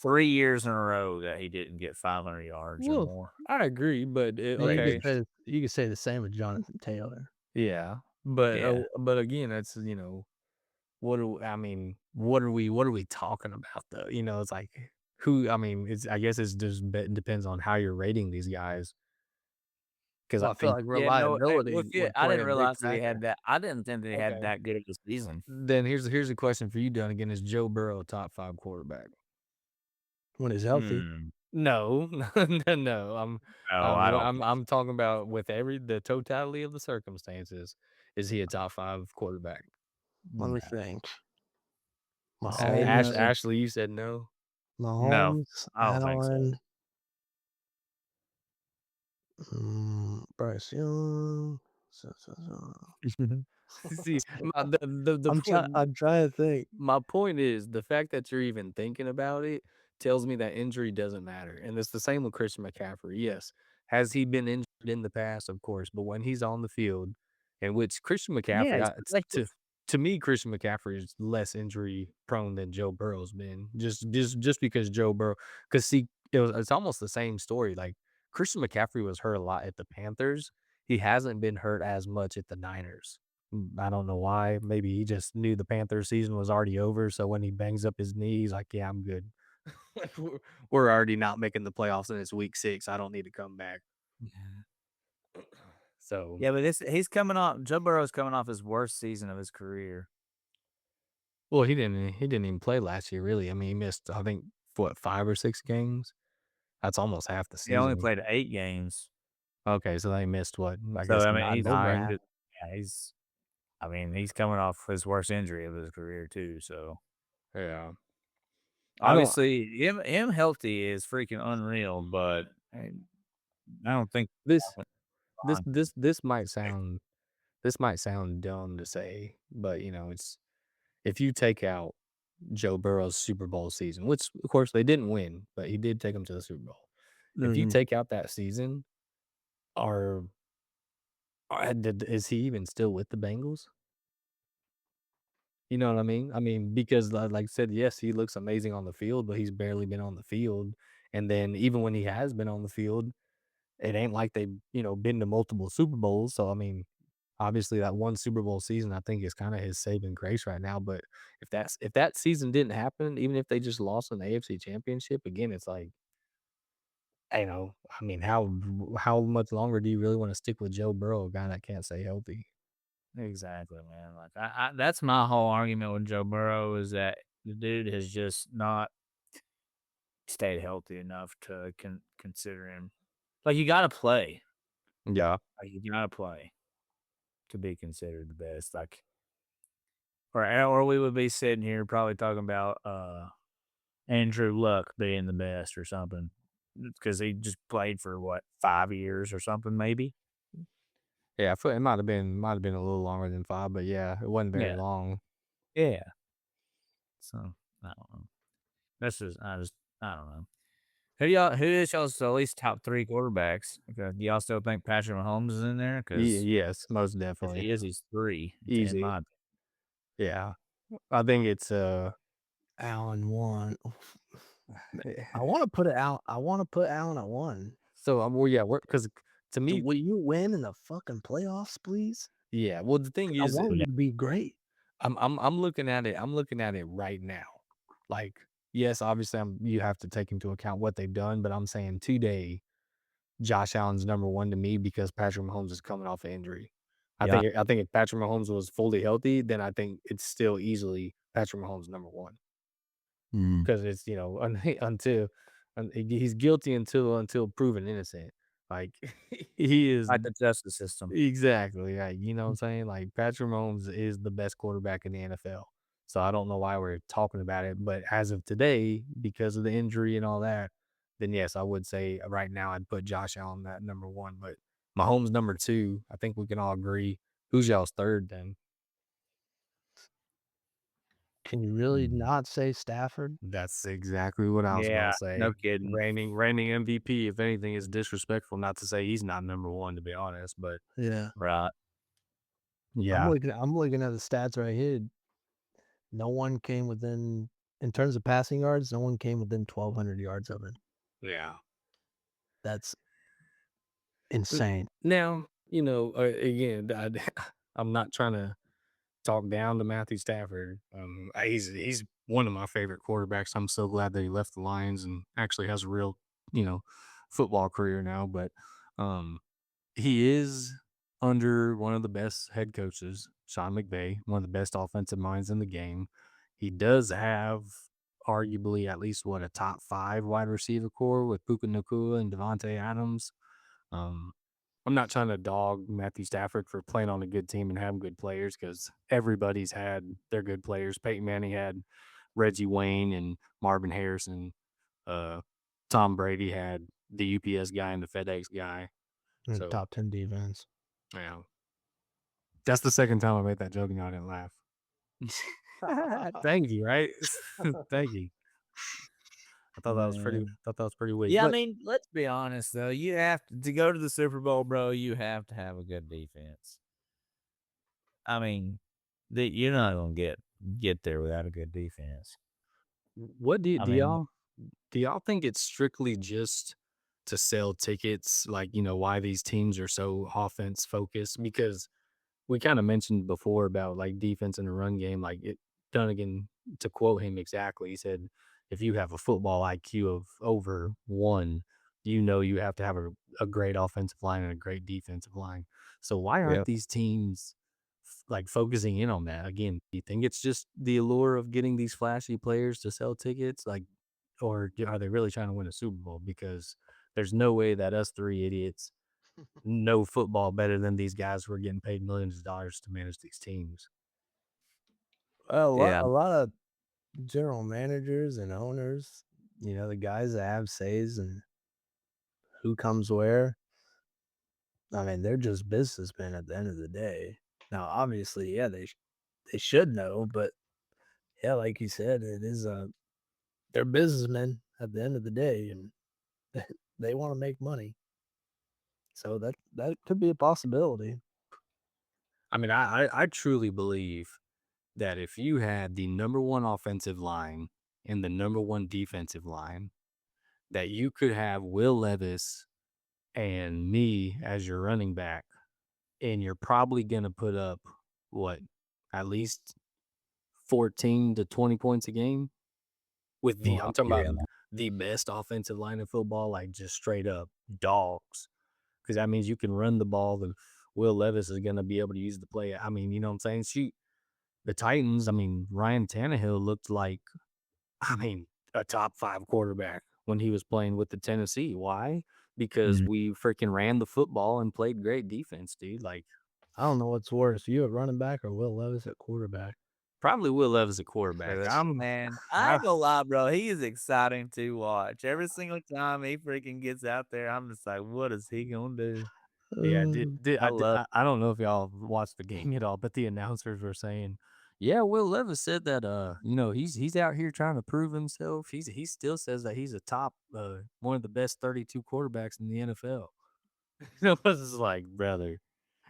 3 years in a row that he didn't get 500 yards or Well, more. I agree, but and Crazy. you could say the same with Jonathan Taylor. yeah, Yeah. but again, that's what are we talking about though? It's like who I mean, I guess it's just depends on how you're rating these guys. Because I Well, I feel think like Yeah, no, well, reliability see, would I play didn't a big realize that he had factor. that. I didn't think that he had okay. that good of a season. Then here's a question for you, Dunnigan. Is Joe Burrow a top 5 quarterback? When he's healthy. Hmm. No, no. No, I don't think I'm talking about with the totality of the circumstances. Is he a top 5 quarterback? Let me no. think. Say no. Ashley, you said no. No, Mahomes, I don't think so. Allen, Bryce Young. See, the point. I'm trying to think. My point is the fact that you're even thinking about it tells me that injury doesn't matter. And it's the same with Christian McCaffrey. Yes. Has he been injured in the past? Of course. But when he's on the field, in which Christian Yeah, McCaffrey, he's productive. to me, Christian McCaffrey is less injury prone than Joe Burrow's been. Just because Joe Burrow, because see, it's almost the same story. Like Christian McCaffrey was hurt a lot at the Panthers. He hasn't been hurt as much at the Niners. I don't know why. Maybe he just knew the Panthers season was already over, so when he bangs up his knee, he's like, "Yeah, I'm good. Like, we're already not making the playoffs, and it's week 6. I don't need to come back." So, Yeah, but he's coming off Joe Burrow's coming off his worst season of his career. well, he didn't even play last year, really. I mean, he missed, I think, what, 5 or 6 games? That's almost half the He only season. played 8 games. Okay, so they missed what? I So, guess I mean, 9 he's Over 9. half. just yeah, I mean, he's coming off his worst injury of his career too, so Yeah. I don't obviously him healthy is freaking unreal, but I don't think this this fine. this this might sound this might sound dumb to say, but, it's if you take out Joe Burrow's Super Bowl season, which of course they didn't win, but he did take them to the Super Bowl. If you Mhm. take out that season, are, is he even still with the Bengals? You know what I mean? I mean, because like I said, yes, he looks amazing on the field, but he's barely been on the field. And then even when he has been on the field, it ain't like they've, been to multiple Super Bowls. So I mean, obviously that one Super Bowl season, I think is kind of his saving grace right now. But if that season didn't happen, even if they just lost an AFC championship, again, it's like, I mean, how much longer do you really want to stick with Joe Burrow, a guy that can't stay healthy? Exactly, man. Like that's my whole argument with Joe Burrow is that the dude has just not stayed healthy enough to consider him. Like you got to play. Yeah. Like you got to play to be considered the best. Like or we would be sitting here probably talking about Andrew Luck being the best or something because he just played for what 5 years or something maybe. Yeah, I feel it might have been a little longer than 5, but yeah, it wasn't very Yeah, long. yeah. So I don't know. That's just I don't know. Who is y'all's at least top three quarterbacks? Okay, do y'all still think Patrick Mahomes is in there? Because Yes, most if definitely. he is, he's three in Easy. my Yeah. I think it's, Allen won. eh, I wanna put Allen at 1. so, well, yeah, because to me Will you win in the fucking playoffs, please? yeah, well, the thing 'Cause I is, want you to be great. I'm looking at it right now. Like, yes, obviously, you have to take into account what they've done, but I'm saying today, Josh Allen's number 1 to me because Patrick Mahomes is coming off an injury. yeah. I think if Patrick Mahomes was fully healthy, then I think it's still easily Patrick Mahomes number 1. Mm. 'Cause it's, until he's guilty until proven innocent. Like, he is Like the justice system. exactly, yeah, you know what I'm saying? Like, Patrick Mahomes is the best quarterback in the NFL. So, I don't know why we're talking about it, but as of today, because of the injury and all that, then yes, I would say right now I'd put Josh Allen at number 1, but Mahomes number 2, I think we can all agree. Who's y'all's 3rd then? Can you really Mm. not say Stafford? That's exactly what I was Yeah, gonna no say. kidding. Reigning MVP, if anything, is disrespectful, not to say he's not number 1, to be honest, but Yeah. Right. yeah, I'm looking at the stats right here. No one came within in terms of passing yards, no one came within 1,200 yards of him. yeah. That's N insane. now, again, I'm not trying to talk down to Matthew Stafford. He's one of my favorite quarterbacks. I'm so glad that he left the Lions and actually has a real, you know, football career now, but, um he is under one of the best head coaches, Sean McVay, one of the best offensive minds in the game. He does have arguably at least a top 5 wide receiver core with Puka Nacua and Devontae Adams. Um, I'm not trying to dog Matthew Stafford for playing on a good team and having good players because everybody's had their good players. Peyton Manning had Reggie Wayne and Marvin Harrison. Uh, Tom Brady had the UPS guy and the FedEx guy. And So, top 10 defense. yeah. That's the second time I made that joke and y'all didn't laugh. Thank you, right? Thank you. Man. Thought that was pretty weak, Yeah, I but mean, let's be honest though. You have to go to the Super Bowl, bro. You have to have a good defense. I mean, you're not gonna get there without a good defense. what do I do mean, y'all think it's strictly just to sell tickets, like, why these teams are so offense focused? Because we kinda mentioned before about, like, defense in the run game, like, Dunnigan, to quote him exactly, he said, "If you have a football IQ of over 1, you have to have a great offensive line and a great defensive line." So why yeah. aren't these teams, like, focusing in on that? Again, do you think it's just the allure of getting these flashy players to sell tickets? Like, or are they really trying to win a Super Bowl? Because there's no way that us 3 idiots know football better than these guys who are getting paid millions of dollars to manage these teams. Well, Yeah. a lot of general managers and owners, the guys that have says and who comes where, I mean, they're just businessmen at the end of the day. Now, obviously, yeah, they should know, but yeah, like you said, it is they're businessmen at the end of the day, and they want to make money. So that could be a possibility. I mean, I truly believe that if you had the number 1 offensive line and the number 1 defensive line, that you could have Will Levis and me as your running back, and you're probably gonna put up, what, at least 14 to 20 points a game with Wow. I'm talking about Yeah. the best offensive line in football, like, just straight up dogs. Because that means you can run the ball, and Will Levis is gonna be able to use the play. I mean, you know what I'm saying? Shoot, the Titans, I mean, Ryan Tannehill looked like, I mean, a top 5 quarterback when he was playing with the Tennessee. Why? Because Mhm. we freaking ran the football and played great defense, dude. Like, I don't know what's worse, you at running back or Will Levis at quarterback. Probably Will Levis at quarterback. Man, I I ain't gonna lie, bro. He is exciting to watch. Every single time he freaking gets out there, I'm just like, what is he gonna do? Yeah, I love I don't know if y'all watched the game at all, but the announcers were saying, "Yeah, Will Levis said that, he's out here trying to prove himself. He still says that he's a top, one of the best 32 quarterbacks in the NFL." It was just like, brother,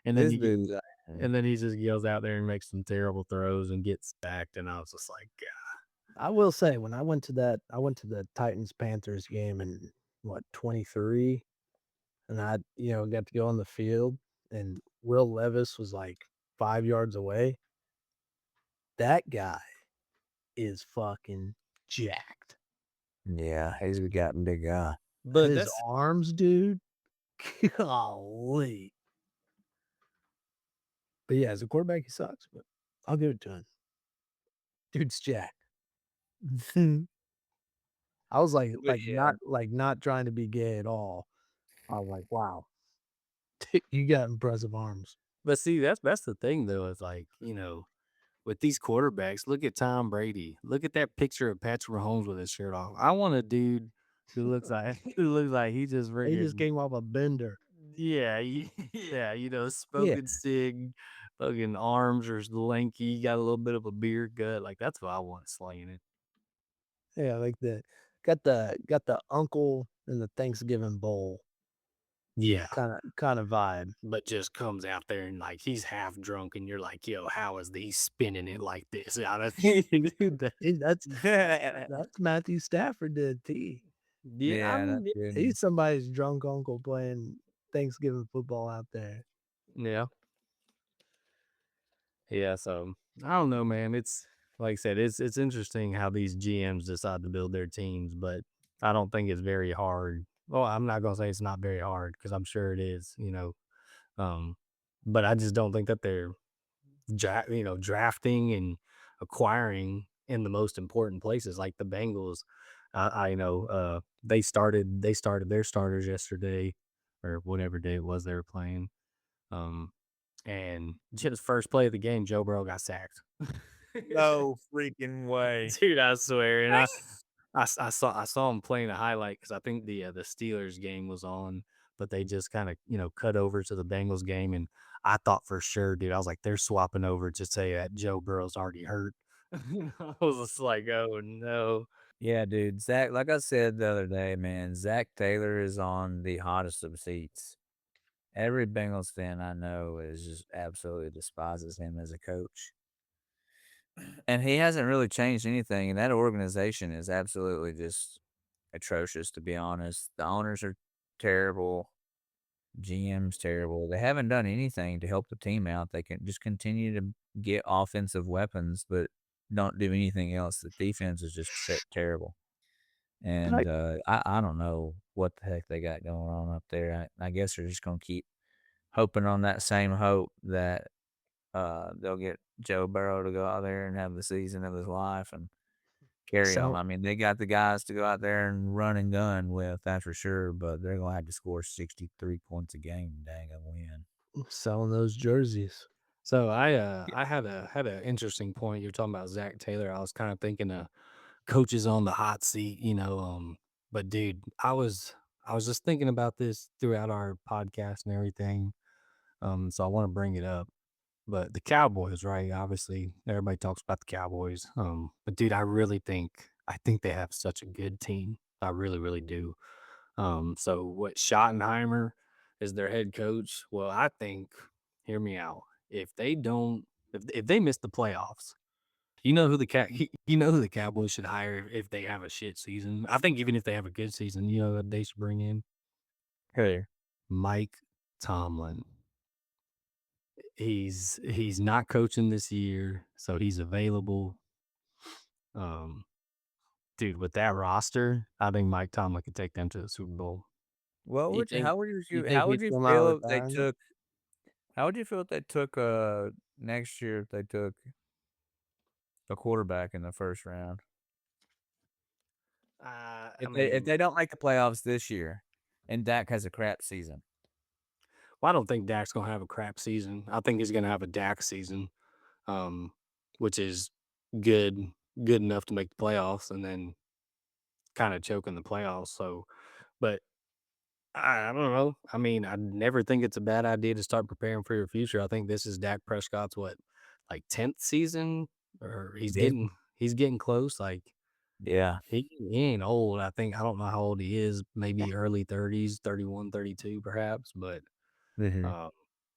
and then this he dude. and then he just yells out there and makes some terrible throws and gets sacked, and I was just like, I will say when I went to the Titans Panthers game in what 23, and got to go on the field, and Will Levis was like 5 yards away. That guy is fucking jacked. Yeah, he's gotten big guy. but His that's arms, dude, golly. But yeah, as a quarterback, he sucks, but I'll give it to him. Dude's jacked. I was But yeah, not trying to be gay at all. I was like, wow, you got impressive arms. but see, that's the thing though, is like, with these quarterbacks, look at Tom Brady. Look at that picture of Patrick Mahomes with his shirt off. I want a dude who looks like who looks like he just He just freaking came off a bender. yeah, yeah, Yeah, smoking cig, fucking arms are lanky, got a little bit of a beer gut. Like that's what I want slaying it. yeah, like got the uncle in the Thanksgiving bowl Yeah. kinda vibe. But just comes out there and like he's half drunk and you're like, yo, how is he spinning it like this? Out of dude, Dude, yeah, that's Matthew Stafford to a T. yeah, I that's mean, good. He's somebody's drunk uncle playing Thanksgiving football out there. yeah. Yeah, so I don't know, man. It's like I said, it's interesting how these GMs decide to build their teams, but I don't think it's very hard. Well, I'm not gonna say it's not very hard because I'm sure it is. Um, but I just don't think that they're drafting and acquiring in the most important places like the Bengals. I know they started their starters yesterday or whatever day it was they were playing. Um, and just first play of the game, Joe Burrow got sacked. No freaking way. Dude, I swear. And I saw him playing a highlight because I think the Steelers game was on, but they just kind of cut over to the Bengals game, and I thought for sure, dude, I was like, they're swapping over to say that Joe Burrow's already hurt. I was just like, oh no. Yeah, dude. Zach, like I said the other day, man, Zach Taylor is on the hottest of seats. Every Bengals fan I know is just absolutely despises him as a coach. And he hasn't really changed anything. And that organization is absolutely just atrocious, to be honest. The owners are terrible. GM's terrible. They haven't done anything to help the team out. They can just continue to get offensive weapons, but don't do anything else. The defense is just terrible. But I And I don't know what the heck they got going on up there. I guess they're just going to keep hoping on that same hope that they'll get Joe Burrow to go out there and have the season of his life and carry on. sell I mean, they got the guys to go out there and run and gun with, that's for sure, but they're going to have to score 63 points a game. Dang, a win. selling those jerseys. So I had an interesting point. You're talking about Zach Taylor. I was kind of thinking coaches on the hot seat, but dude, I was just thinking about this throughout our podcast and everything. So I want to bring it up. But the Cowboys, right? Obviously, everybody talks about the Cowboys. But dude, I think they have such a good team. I really, really do. So what Schottenheimer is their head coach? Well, I think, hear me out. If they don't, if they miss the playoffs, you know who the Cowboys should hire if they have a shit season. I think even if they have a good season, you know what they should bring in Hey, Mike Tomlin. He's not coaching this year, so he's available. Um, dude, with that roster, I think Mike Tomlin could take them to the Super Bowl. what You would you, think you think how would he'd you come out of feel if they retirement? took, next year if they took a quarterback in the first round? I If mean, they don't make the playoffs this year and Dak has a crap season. well, I don't think Dak's gonna have a crap season. I think he's gonna have a Dak season, um, which is good good enough to make the playoffs and then kinda choke in the playoffs, so but I don't know. I mean, I never think it's a bad idea to start preparing for your future. I think this is Dak Prescott's what, like 10th season, or Yeah. he's getting close. Like Yeah. he ain't old. I don't know how old he is. Maybe early 30s, 31, 32, perhaps. But Mhm. um,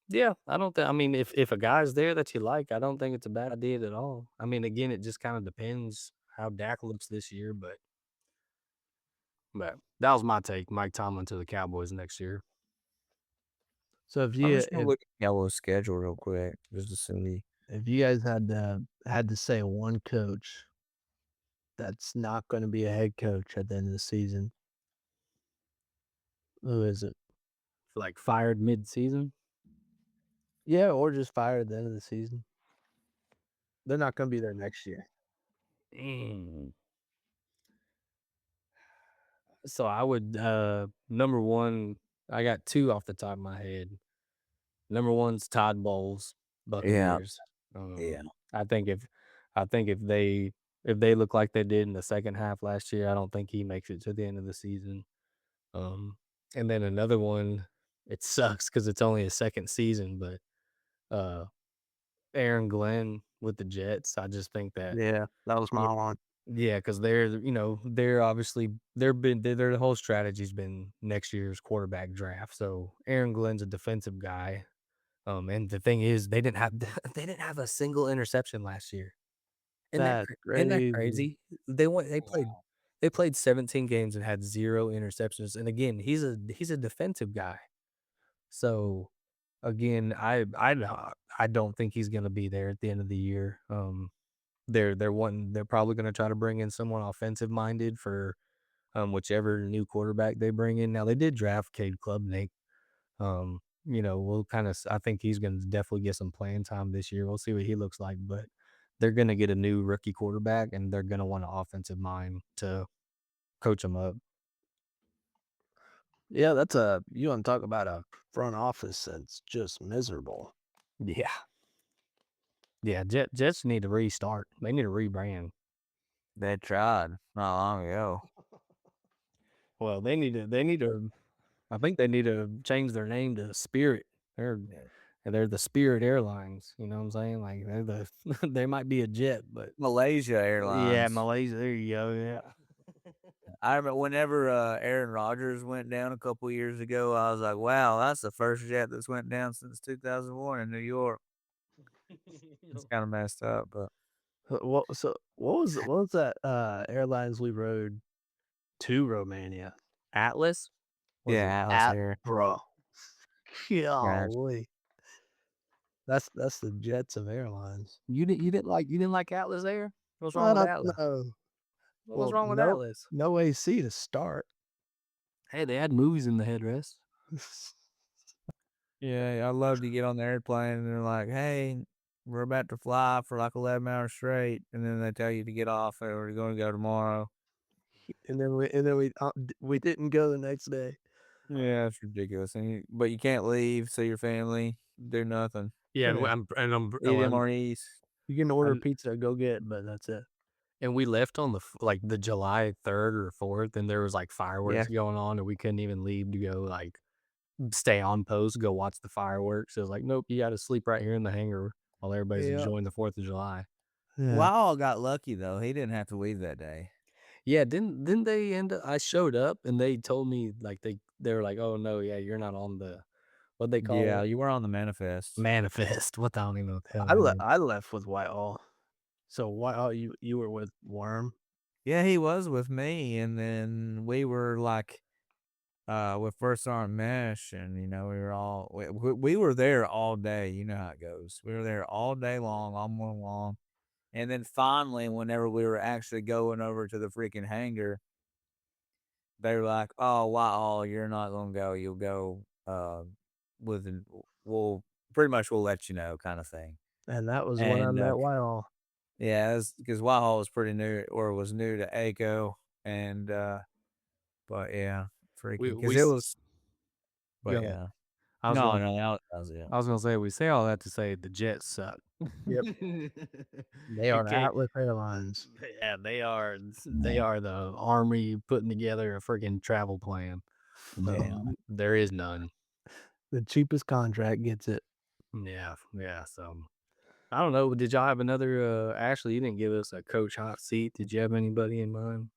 yeah, I don't think. I mean, if a guy's there that you like, I don't think it's a bad idea at all. I mean, again, it just kind of depends how Dak looks this year. But that was my take. Mike Tomlin to the Cowboys next year. So I'm just gonna look at Cowboys' schedule real quick just to see. if you guys had to say one coach that's not gonna be a head coach at the end of the season, who is it? Like fired mid-season. Yeah, or just fired at the end of the season. They're not gonna be there next year. Mm. So I would number 1, I got 2 off the top of my head. Number 1's Todd Bowles, Yeah, Buccaneers. yeah. I think if they look like they did in the second half last year, I don't think he makes it to the end of the season. Um, and then another one, it sucks because it's only a second season, but uh, Aaron Glenn with the Jets. I just think that Yeah, that was my one. yeah, because they're obviously their whole strategy's been next year's quarterback draft. So Aaron Glenn's a defensive guy. And the thing is, they didn't have they didn't have a single interception last year. That's Isn't that crazy. crazy? They played 17 games and had 0 interceptions. And again, he's a defensive guy. So again, I don't think he's gonna be there at the end of the year. They're probably gonna try to bring in someone offensive minded for, whichever new quarterback they bring in. Now they did draft Cade Klubnik. We'll kinda I think he's gonna definitely get some playing time this year. We'll see what he looks like, but they're gonna get a new rookie quarterback, and they're gonna want an offensive mind to coach him up. Yeah, that's a you wanna talk about a front office that's just miserable. Yeah. Yeah, Jets need to restart. They need to rebrand. They tried not long ago. Well, they need to I think they need to change their name to Spirit. They're Yeah. they're the Spirit Airlines, you know what I'm saying? Like, they're the they might be a jet, but Malaysia yeah, Airlines. Malaysia, there you go, yeah. I remember whenever, Aaron Rodgers went down a couple years ago, I was like, "Wow, that's the first jet that's went down since 2001 in New York." It's kinda messed up, but What was that, airlines we rode to Romania? Atlas? Was it yeah, Atlas At Air. bro, Gosh. golly. That's the jets of airlines. You didn't like Atlas Air? What's wrong I with don't Atlas? know. What's Well, wrong with no Atlas? no AC to start. Hey, they had movies in the headrest. Yeah, I love to get on the airplane and they're like, "Hey, we're about to fly for like 11 hours straight," and then they tell you to get off or we're gonna go tomorrow. We didn't go the next day. Yeah, it's ridiculous, and but you can't leave, see your family, do nothing. Yeah, Yeah, Eat MREs. you can order and pizza, go get, but that's it. and we left on the July 3rd or 4th, and there was, like, Yeah, fireworks going on, and we couldn't even leave to go, like, stay on post, go watch the fireworks. It was like, "Nope, you gotta sleep right here in the hangar while everybody's Yeah, enjoying the 4th of July." yeah. Wow got lucky though, he didn't have to leave that day. Yeah, didn't they end up I showed up, and they told me, like, they were like, "Oh, no, yeah, you're not on the" what they call Yeah, it? you were on the manifest. Manifest. What the I don't even know what the hell that is. I left with Whitehall. So Whitehall, you were with Worm? Yeah, he was with me, and then we were like, with First Sergeant Mesh, and we were all we were there all day. You know how it goes. We were there all day long, all morning long, and then finally, whenever we were actually going over to the freaking hangar, they were like, "Oh, wow, you're not gonna go. You'll go within. We'll pretty much we'll let you know, kind of thing." And that was when I And met Whitehall. yeah, because Whitehall was pretty new or was new to ACO, and but yeah, We freaking because we it was. s But Go ahead. yeah. I was No, going no, that was it. I was gonna say we say all that to say the Jets suck. Yep. They are It the can't Atlas Airlines. yeah, they are the army putting together a freaking travel plan. Yeah. There is none. The cheapest contract gets it. Yeah, yeah, so I don't know, did y'all have another, Ashley, you didn't give us a coach hot seat. Did you have anybody in mind?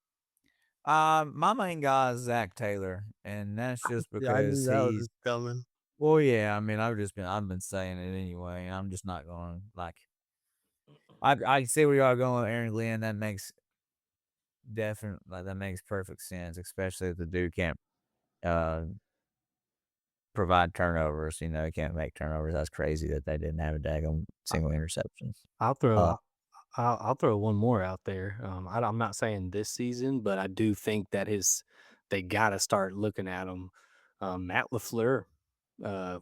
My main guy is Zach Taylor, and that's just Yeah, I knew because that he's was coming. well, yeah. I mean, I've been saying it anyway. I'm just not going like I see where y'all going with Aaron Glenn. That makes that makes perfect sense, especially if the dude can't uh provide turnovers. You know, he can't make turnovers. That's crazy that they didn't have a daggone I single interceptions. I'll throw Uh, I'll throw one more out there. I'm not saying this season, but I do think that his they gotta start looking at him. Matt LaFleur,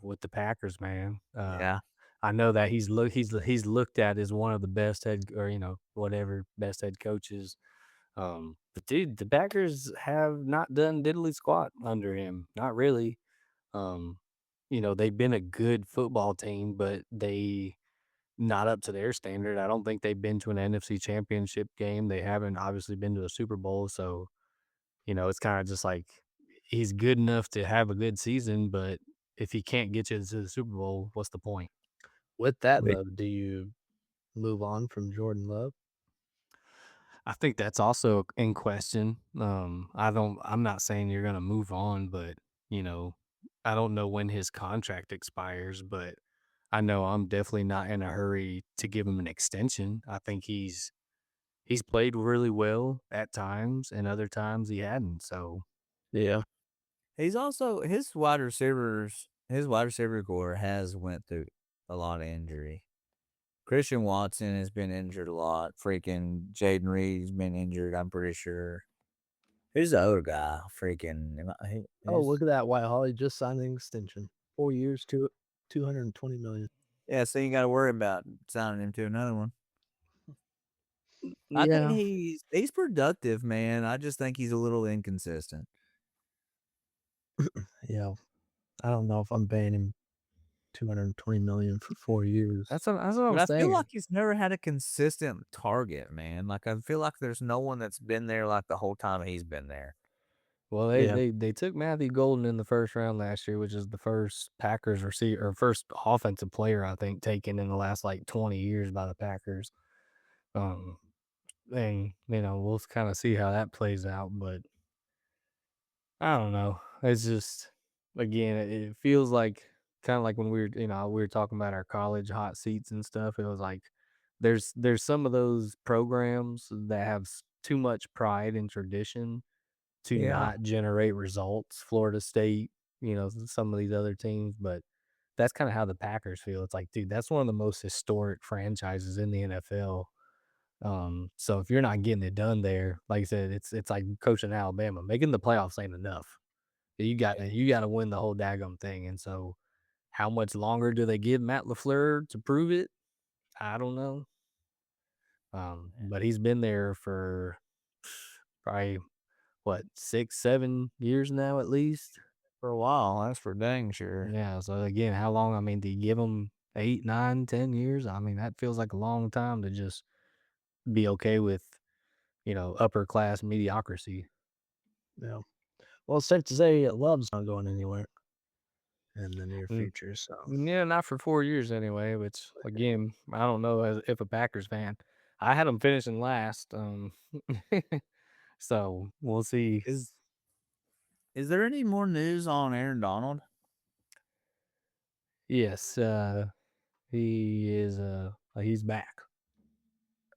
with the Packers, man. yeah, I know that he's looked at as one of the best head or whatever best head coaches. But dude, the Packers have not done diddly squat under him. Not really. Um, they've been a good football team, but they not up to their standard. I don't think they've been to an NFC championship game. They haven't obviously been to a Super Bowl. So, it's kind of just like he's good enough to have a good season, but if he can't get you to the Super Bowl, what's the point? With that we though, do you move on from Jordan Love? I think that's also in question. I'm not saying you're gonna move on, but you know, I don't know when his contract expires, but I know I'm definitely not in a hurry to give him an extension. I think he's played really well at times and other times he hadn't. So Yeah. he's also his wide receiver core has went through a lot of injury. Christian Watson has been injured a lot. Freaking Jaden Reed's been injured. I'm pretty sure. Who's the other guy? Freaking, Oh, look at that. Whitehall, he just signed an extension. 4 years, 220 million. yeah. So you got to worry about signing him to another one. I think Yeah. he's productive, man. I just think he's a little inconsistent. Yeah. I don't know if I'm paying him 220 million for 4 years. that's what I'm But I feel like saying. he's never had a consistent target, man. Like I feel like there's no one that's been there like the whole time he's been there. Well, they Yeah. they they took Matthew Golden in the first round last year, which is the first Packers receiver or first offensive player I think taken in the last like 20 years by the Packers. Um, and we'll kind of see how that plays out, but I don't know. It's just again, it feels like kind of like when we were talking about our college hot seats and stuff. It was like there's some of those programs that have too much pride and tradition to Yeah. not generate results. Florida State, some of these other teams, but that's kind of how the Packers feel. It's like, dude, that's one of the most historic franchises in the NFL. So if you're not getting it done there, like I said, it's like coaching Alabama. Making the playoffs ain't enough. You gotta win the whole daggum thing. And so how much longer do they give Matt LaFleur to prove it? I don't know. But he's been there for probably what, 6, 7 years now at least. For a while, that's for dang sure. Yeah. So again, how long? I mean, do you give him 8, 9, 10 years? I mean, that feels like a long time to just be okay with, upper class mediocrity. Yeah. Well, it's safe to say Love's not going anywhere in the near Mm, future, so yeah, not for 4 years anyway. Which again, I don't know if a Packers fan. I had them finishing last. So we'll see. Is is there any more news on Aaron Donald? Yes, he's back.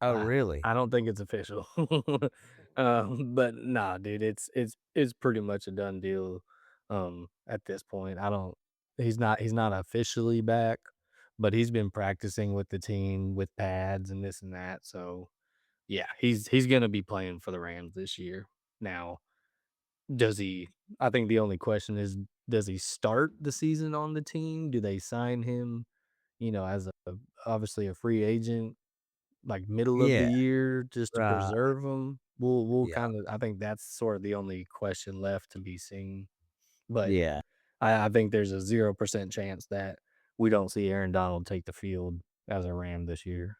Oh, I really? I don't think it's official. But nah, dude, it's pretty much a done deal, at this point. I don't he's not officially back, but he's been practicing with the team with pads and this and that. So yeah, he's gonna be playing for the Rams this year. Now, does he I think the only question is, does he start the season on the team? Do they sign him, as obviously a free agent? Like, middle of the Yeah. year just to Right. preserve them. We'll Yeah. kinda I think that's sort of the only question left to be seen, but Yeah. I think there's a 0% chance that we don't see Aaron Donald take the field as a Ram this year.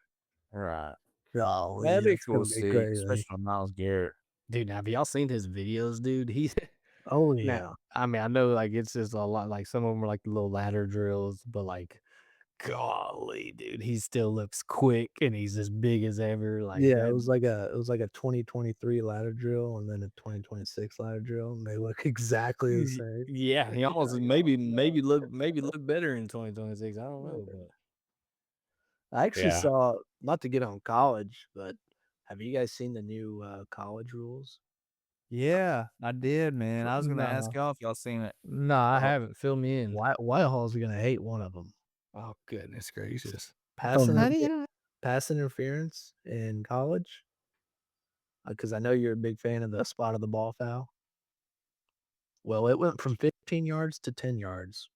Right. Golly, That'd be that's cool gonna to be see, crazy. especially on Myles Garrett. Dude, now have y'all seen his videos, dude? He's Oh, now, yeah. I mean, I know, like, it's just a lot like, some of them are, like, little ladder drills, but, like, golly, dude, he still looks quick, and he's as big as ever, like, Yeah, that it was like a 2023 ladder drill and then a 2026 ladder drill, and they look exactly the same. yeah, he almost Like, maybe oh, no. look better in 2026, I don't know, but I actually yeah. saw not to get on college, but have you guys seen the new, college rules? Yeah, I did, man. I was gonna ask No. y'all if y'all seen it. No, I Oh, haven't, fill me in. Whitehall's gonna hate one of them. Oh, goodness gracious. Pass Oh, inter how do you pass interference in college, because I know you're a big fan of the spot of the ball foul. Well, it went from 15 yards to 10 yards,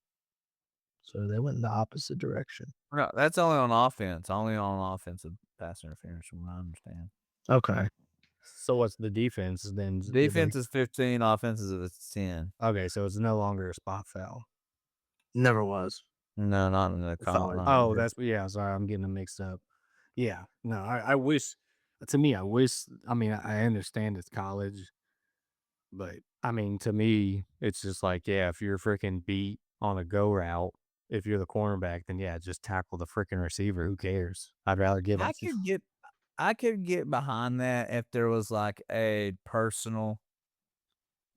so they went in the opposite direction. No, that's only on offense, only on offensive pass interference from what I understand. Okay. So what's the defense then? Did they Defense is 15, offense is 10. okay, so it's no longer a spot foul. Never was. No, not in the I thought it not Oh, here. that's yeah, sorry, I'm getting them mixed up. Yeah, no, I wish to me, I wish I mean, I understand it's college, but I mean, to me, it's just like, yeah, if you're freaking beat on a go route, if you're the cornerback, then yeah, just tackle the freaking receiver. Who cares? I'd rather give I up. could get I could get behind that if there was, like, a personal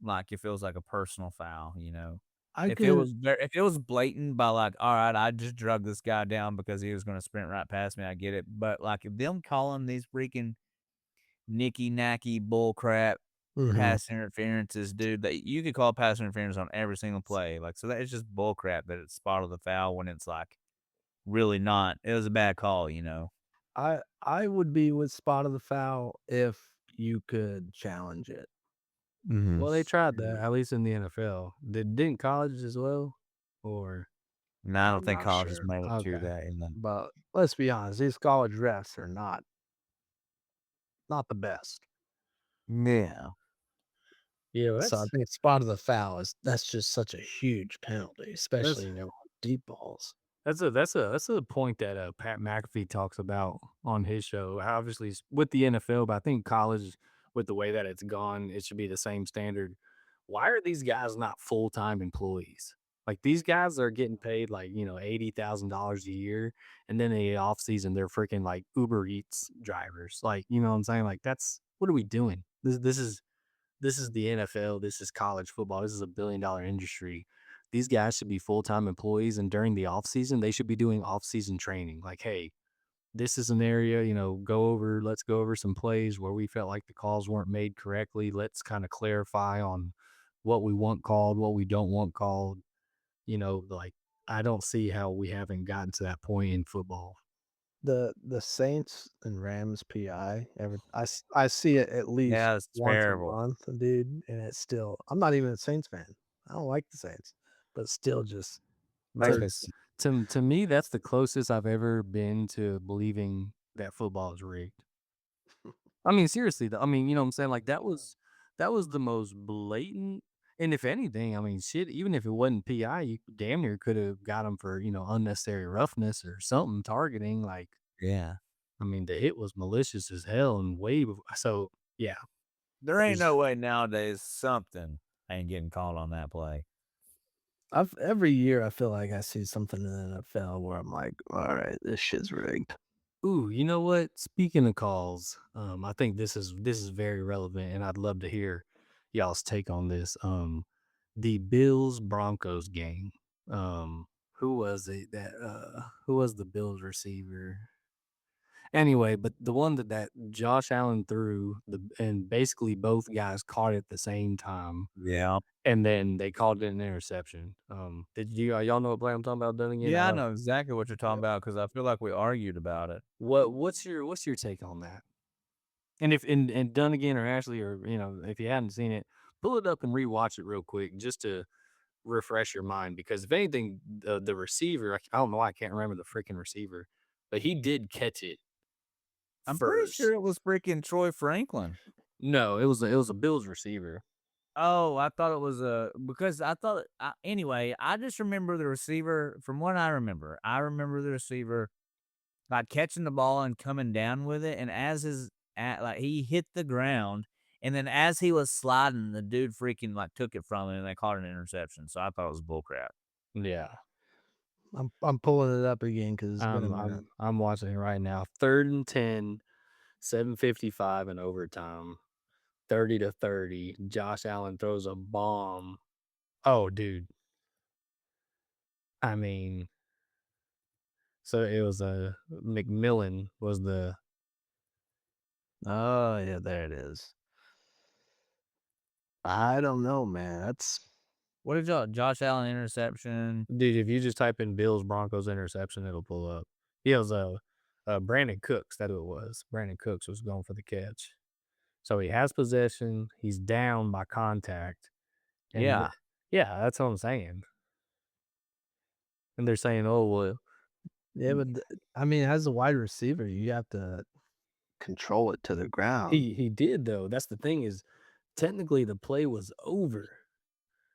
like, if it was, like, a personal foul, you know? I could If it was blatant by, like, "Alright, I just drug this guy down because he was gonna sprint right past me," I get it, but, like, if them calling these freaking nicky-nacky bull crap mhm. pass interferences, dude, that you could call pass interference on every single play, like, so that is just bull crap that it's spot of the foul when it's, like, really not. It was a bad call, you know? I would be with spot of the foul if you could challenge it. Mhm. Well, they tried that, at least in the NFL. Didn't college as well? Or No, I don't I'm think not college has sure, made it to okay. that in the but let's be honest, these college refs are not the best. Yeah. Yeah, So I think spot of the foul is that's just such a huge penalty, that's especially, on deep balls. that's a point that, Pat McAfee talks about on his show. Obviously, it's with the NFL, but I think college, with the way that it's gone, it should be the same standard. Why are these guys not full-time employees? Like, these guys are getting paid, like, $80,000 a year, and then in the off season, they're freaking, like, Uber Eats drivers. Like, you know what I'm saying? Like, that's what are we doing? This is the NFL, this is college football, this is a billion-dollar industry. These guys should be full-time employees, and during the off season, they should be doing off-season training. Like, "Hey, this is an area, let's go over some plays where we felt like the calls weren't made correctly. Let's kinda clarify on what we want called, what we don't want called." Like, I don't see how we haven't gotten to that point in football. The Saints and Rams PI, I see it at least Yeah, it's once a terrible. month, dude, and it's still I'm not even a Saints fan. I don't like the Saints, but still just Makes To me hurts. s to me, that's the closest I've ever been to believing that football is rigged. I mean, seriously, though. I mean, you know what I'm saying? Like, that was the most blatant, and if anything, I mean, shit, even if it wasn't PI, you damn near could have got him for, unnecessary roughness or something, targeting. Like, yeah. I mean, the hit was malicious as hell and way before. So, yeah, There ain't there's no way nowadays something ain't getting called on that play. I've every year I feel like I see something in the NFL where I'm like, "All right, this shit's rigged." ooh, you know what? Speaking of calls, I think this is very relevant, and I'd love to hear y'all's take on this. The Bills Broncos game. Who was it that who was the Bills receiver? Anyway, but the one that Josh Allen threw and basically both guys caught it at the same time, Yeah. and then they called it an interception. Did y'all know what play I'm talking about? Done again? Yeah, I know exactly what you're talking Yep. about because I feel like we argued about it. What's your take on that? And if and done again or Ashley or if you hadn't seen it, pull it up and rewatch it real quick just to refresh your mind because if anything, the receiver, I don't know why I can't remember the freaking receiver, but he did catch it I'm pretty first. sure it was freaking Troy Franklin. No, it was a Bills receiver. Oh, I thought it was a because I thought anyway, I just remember the receiver from what I remember. I remember the receiver like catching the ball and coming down with it, and as his like he hit the ground, and then as he was sliding, the dude freaking like took it from him, and they called it an interception. So I thought it was bullcrap. Yeah. I'm pulling it up again because 'cause it's been a I'm minute. I'm I'm watching it right now. 3rd and 10, 7:55 in overtime, 30 to 30. Josh Allen throws a bomb. Oh, dude. I mean, so it was a McMillan was the Oh, yeah, there it is. I don't know, man. That's What did y'all Josh Allen interception? dude, if you just type in Bills Broncos interception, it'll pull up. He was Brandon Cooks, that's who it was. Brandon Cooks was going for the catch. So he has possession, he's down by contact, and Yeah, yeah, that's what I'm saying. And they're saying, "Oh, well, yeah, but I mean, as a wide receiver, you have to control it to the ground. he did though." That's the thing is technically the play was over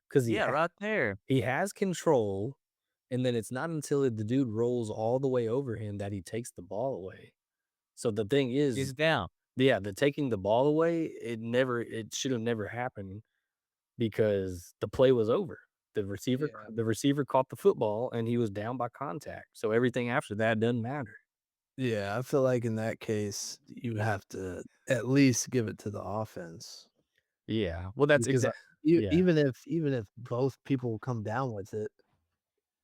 because yeah, right there. he has control, and then it's not until the dude rolls all the way over him that he takes the ball away. So the thing He's is, down. yeah, the taking the ball away, it should have never happened because the play was over. Yeah. The receiver caught the football and he was down by contact. So everything after that doesn't matter. Yeah, I feel like in that case, you have to at least give it to the offense Yeah. Well, that's because, exact yeah. even if both people come down with it,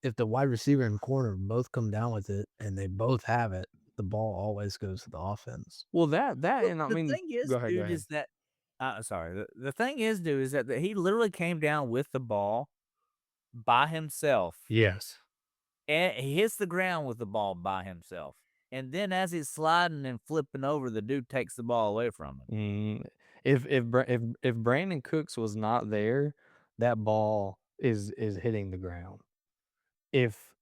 if the wide receiver and corner both come down with it and they both have it, the ball always goes to the offense. Well, that Well, and I the mean thing is, go ahead, go dude, ahead. is that sorry. The thing is, dude, is that he literally came down with the ball by himself, Yes. and he hits the ground with the ball by himself. And then as he's sliding and flipping over, the dude takes the ball away from him. Mm, if Brandon Cooks was not there, that ball is hitting the ground. If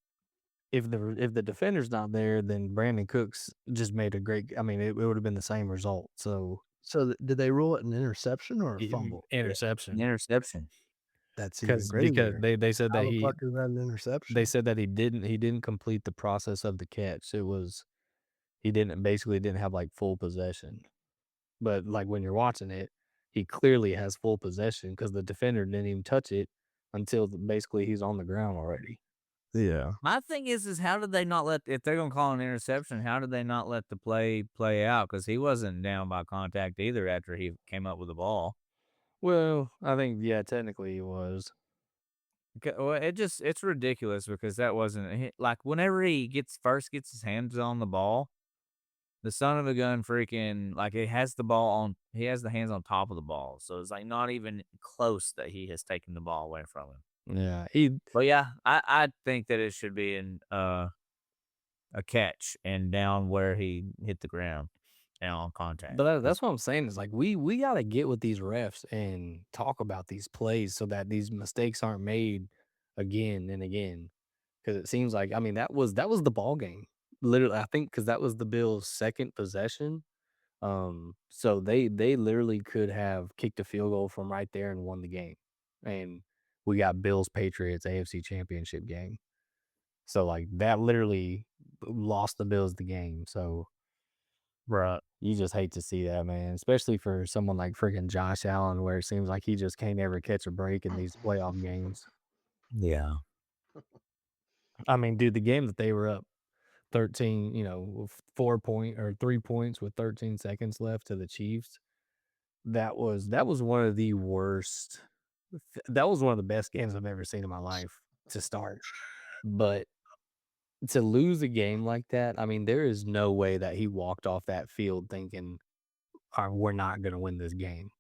if the defender's not there, then Brandon Cooks just made a great I mean, it would have been the same result. So, So, did they rule it an interception or a fumble? Yeah, an interception. interception. That's even Because crazier. they said How that the fuck is that an interception? he didn't complete the process of the catch. It was he didn't basically didn't have, like, full possession. But, like, when you're watching it, he clearly has full possession because the defender didn't even touch it until basically he's on the ground already. Yeah. My thing is how did they not let if they're gonna call an interception, how did they not let the play out? Because he wasn't down by contact either after he came up with the ball. Well, I think, yeah, technically he was. Well, it's ridiculous because that wasn't like whenever he gets his hands on the ball, the son of a gun freaking like it has the ball on he has the hands on top of the ball. So it's like not even close that he has taken the ball away from him. Yeah, he But yeah, I think that it should be in a catch and down where he hit the ground, down on contact. but Because that's what I'm saying is, like, we gotta get with these refs and talk about these plays so that these mistakes aren't made again and again. Because it seems like I mean, that was the ball game. Literally, I think because that was the Bills' 2nd possession. So they literally could have kicked a field goal from right there and won the game. And we got Bills Patriots AFC Championship game. So like that literally lost the Bills the game. So Right. you just hate to see that, man, especially for someone like freaking Josh Allen, where it seems like he just can't ever catch a break in these playoff games. Yeah. I mean, dude, the game that they were up 13, you know, with 4 point or 3 points with 13 seconds left to the Chiefs. That was one of the worst that was one of the best games I've ever seen in my life to start, but to lose a game like that, I mean, there is no way that he walked off that field thinking, we're not gonna win this game."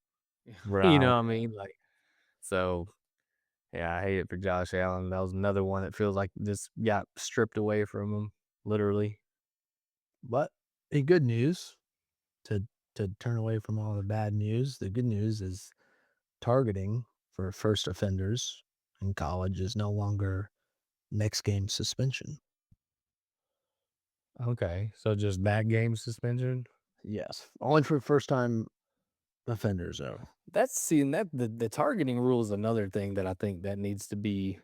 You know Right. what I mean? Like, so, yeah, I hate it for Josh Allen. That was another one that feels like just got stripped away from him, literally. But in good news, to turn away from all the bad news, the good news is targeting for first offenders in college is no longer next game suspension. Okay, so just that game suspension? Yes, only for first time offender zone. That's seeing that the targeting rule is another thing that I think that needs to be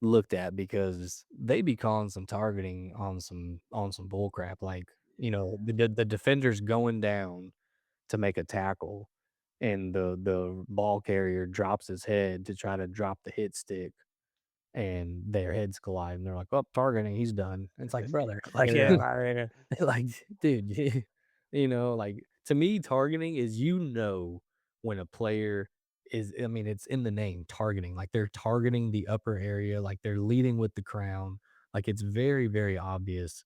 looked at because they be calling some targeting on some bull crap. Like, the defender's going down to make a tackle and the ball carrier drops his head to try to drop the hit stick and their heads collide and they're like, "Oh, targeting, he's done." It's like, brother, like, Yeah, I mean, like, dude, like to me, targeting is when a player is, I mean, it's in the name, targeting. Like they're targeting the upper area, like they're leading with the crown. Like it's very, very obvious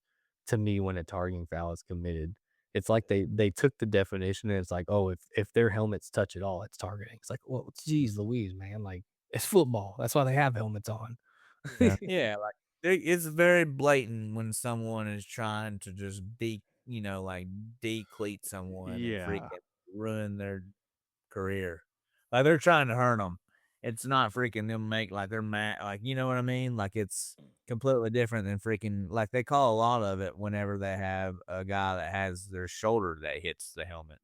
to me when a targeting foul is committed. It's like they took the definition and it's like, oh, if their helmets touch at all, it's targeting. It's like, well, geez, Louise, man, like it's football. That's why they have helmets on. yeah, like it's very blatant when someone is trying to just like decleat someone and Yeah. freaking ruin their career. Like they're trying to hurt them. It's not freaking them make like they're mad. Like you know what I mean? Like it's completely different than freaking like they call a lot of it whenever they have a guy that has their shoulder that hits the helmet.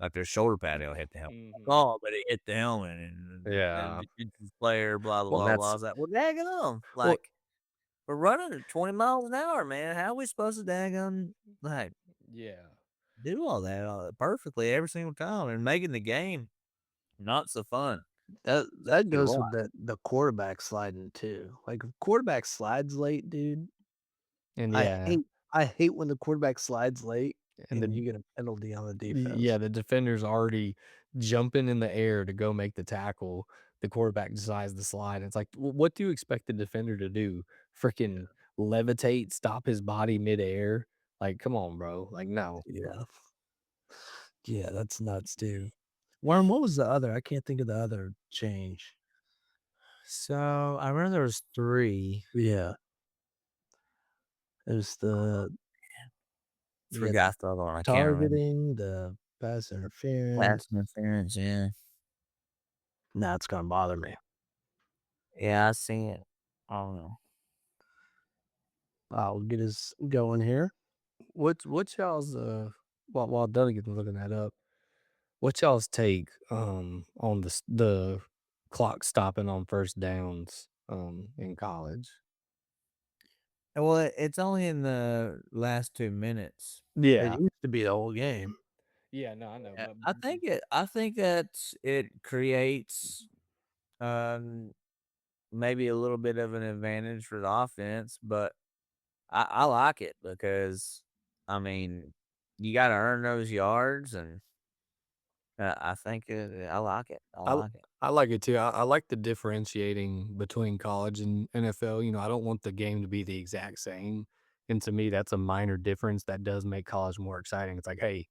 Like their shoulder pad will hit the helmet. Like, Mhm. oh, but it hit the helmet and Yeah. the defensive player, blah blah Well, blah blah. that's I was like, well, daggone, well, like we're running at 20 miles an hour, man. How are we supposed to daggone like yeah. do all that perfectly every single time and making the game not so fun, That especially to goes watch. with the quarterback sliding too. Like, if quarterback slides late, dude, And I yeah, hate I hate when the quarterback slides late and and the you get a penalty on the yeah, defense. the defender's already jumping in the air to go make the tackle. The quarterback decides to slide. It's like, what do you expect the defender to do? Freaking levitate, stop his body midair? Like, come on, bro. Like, no. Yeah. Yeah, that's nuts too. Worm, what was the other? I can't think of the other change. So I remember there was three. Yeah. There's the we had the Forgot the other one. I can't remember. targeting, the pass interference. Pass interference. Yeah, Nah, it's gonna bother me. yeah, I see it. I don't know. I'll get us going here. What's y'all's while Duggan's looking that up, what's y'all's take on the clock stopping on first downs in college? Well, it's only in the last 2 minutes. It Yeah. used to be the whole game. Yeah, no, I know, but I think that it creates um maybe a little bit of an advantage for the offense, but I like it because I mean you got to earn those yards, and I think I like it. I I like it. I like it too. I like the differentiating between college and NFL. I don't want the game to be the exact same. And to me, that's a minor difference that does make college more exciting. It's like, hey,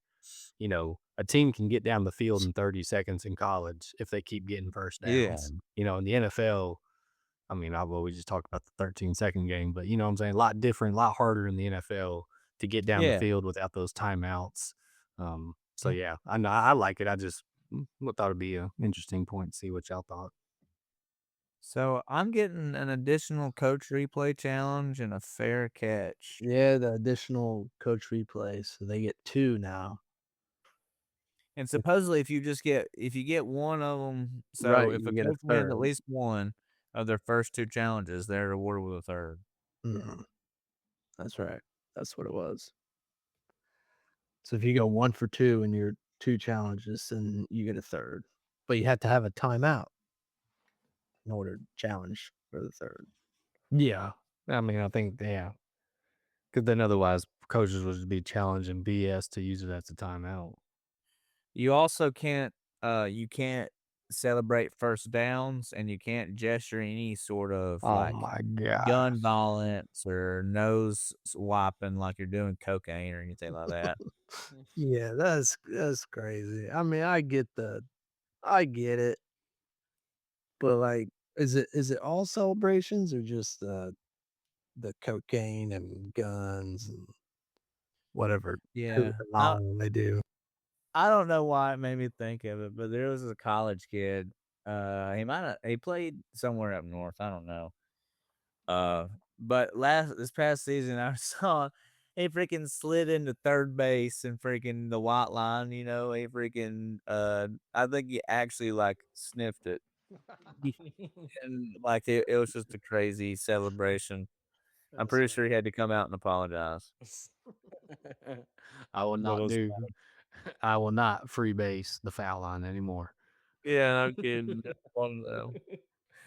a team can get down the field in 30 seconds in college if they keep getting first Yeah, downs. In the NFL, I mean, we just talked about the 13-second game, but you know what I'm saying? A lot different, a lot harder in the NFL to get down the yeah. field without those timeouts. So yeah, I know I like it. I just thought it'd be an interesting point to see what y'all thought. So I'm getting an additional coach replay challenge and a fair catch. Yeah, the additional coach replays, so they get 2 now. And supposedly, if you get one of them, so Right, if you a get a coach wins at third. least one of their first two challenges, they're rewarded with a third. Mhm. That's right. That's what it was. So if you go 1 for 2 in your 2 challenges, then you get a third. But you have to have a timeout in order to challenge for the third. Yeah, I mean, I think because then otherwise coaches would be challenging BS to use it as a timeout. You also you can't celebrate first downs, and you can't gesture any sort of Oh like my god. gun violence or nose wiping like you're doing cocaine or anything like that. Yeah, that's crazy. I mean, I get it, but, like, is it all celebrations or just the cocaine and guns and whatever Yeah. hooting and hollering they do? I don't know why it made me think of it, but there was a college kid. He played somewhere up north. I don't know. Uh, but last this past season, I saw. he freaking slid into third base and freaking the white line, you know, he freaking, I think he actually, like, sniffed it. And, like, it was just a crazy celebration. I'm That's pretty sure he funny. had to come out and apologize. I will But it not was do. I will not free base the foul line anymore. yeah, no kidding. That's one of them.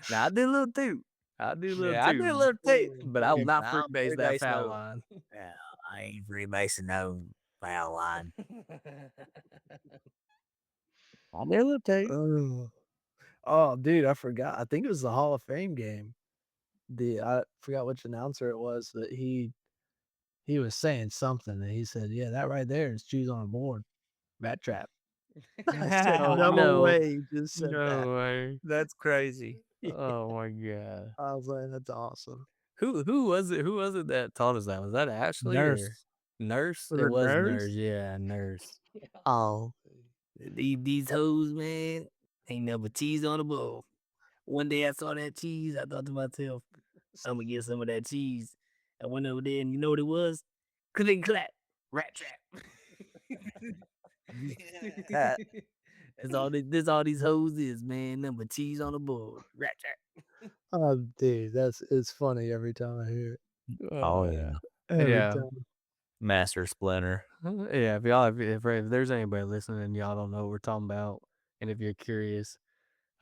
Now I do a little too. I do a little Yeah, I do a too. little too, but I will Freaking not free foul, base free that base, foul no. line. Yeah, I ain't free basing no foul line. I do a little too. Oh. Oh, dude, I forgot. I think it was the Hall of Fame game. I forgot which announcer it was that he was saying something, and he said, "Yeah, that right there is cheese on a board, rat trap." I said, Oh, "No no. way, he just said that." No way. That's crazy. Yeah, Oh my god. I was like, "That's awesome." Who was it? Who was it that taught us that? Was that Ashley or Nurse. Nurse? Was It it was Nurse, Nurse? yeah, Nurse. Oh, These hoes, man, ain't never cheese on the bowl. One day I saw that cheese, I thought to myself, I'm gonna get some of that cheese. I went over there and you know what it was? Click clack, rat trap. That's all these hoes is, man. Number cheese on the board. Rat trap. oh, dude, it's funny every time I hear it. Oh yeah. Every Yeah. time. Master Splinter. Yeah, if there's anybody listening and y'all don't know what we're talking about, and if you're curious,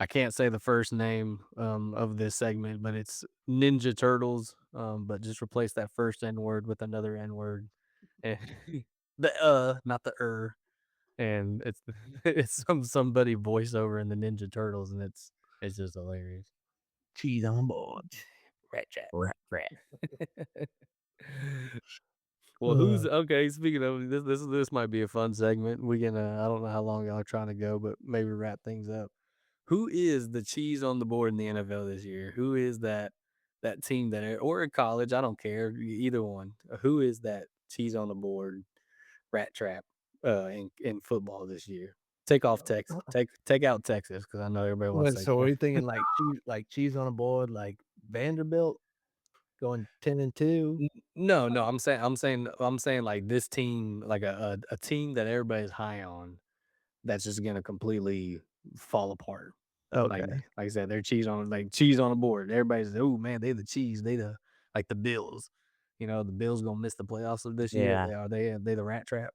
I can't say the first name of this segment, but it's Ninja Turtles. But just replace that first N word with another N word. The not the and it's it's somebody voiceover in the Ninja Turtles, and it's just hilarious. Cheese on board. Rat trap. Rat rat. Well, who's Uh, okay? Speaking of this might be a fun segment. We can I don't know how long y'all are trying to go, but maybe wrap things up. Who is the cheese on the board in the NFL this year? Who is that team or in college? I don't care either one. Who is that cheese on the board rat trap in football this year? Take off Texas. Take out Texas because I know everybody wants Wait, to say so are you thinking like cheese on a board, like Vanderbilt going 10-2? No, no, I'm saying like this team, like a team that everybody's high on that's just gonna completely fall apart. Like Okay. like I said, they're cheese on the board. Everybody's oh man, they the cheese. They the like the Bills. You know, the Bills gonna miss the playoffs of this year. Yeah. They the rat trap.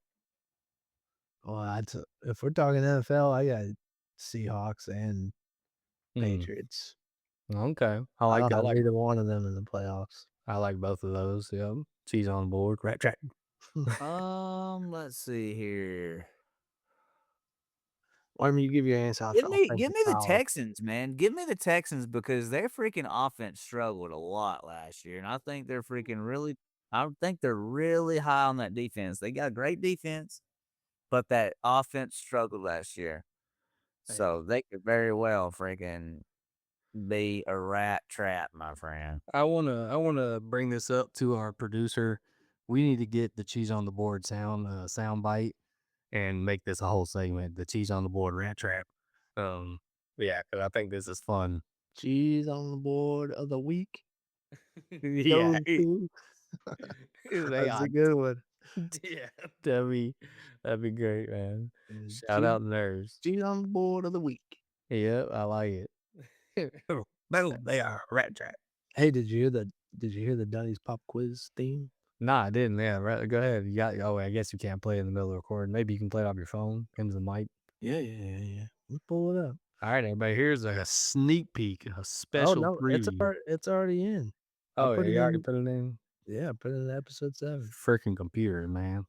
Well, if we're talking NFL, I got Seahawks and Mm, Patriots. okay. I don't have either one of them in the playoffs. I like both of those. Yep. Cheese on the board. Rat trap. Let's see here. Why don't you give your answer? I'll think Give of me the ours. Texans, man. Give me the Texans because their freaking offense struggled a lot last year, and I think they're really high on that defense. They got a great defense, but that offense struggled last year. Hey, So they could very well freaking be a rat trap, my friend. I wanna bring this up to our producer. We need to get the cheese on the board sound bite and make this a whole segment, the cheese on the board rat trap. Um, yeah, because I think this is fun. Cheese on the board of the week. Yeah, Go to. they That's a are. good one. Yeah, that'd be great, man. Shout Cheese, out nerds. cheese on the board of the week. Yep, I like it. Boom, they are a rat trap. Hey, did you hear the Dunny's pop quiz theme? Nah, I didn't. Yeah, right, go ahead. You got. Oh, I guess you can't play it in the middle of recording. Maybe you can play it off your phone into the mic. Yeah. Let's pull it up. All right, everybody. Here's a sneak peek, a Oh special no, preview. it's already in. I Oh yeah, put it you already in. put it in. Yeah, I put it in episode 7. Freaking computer, man.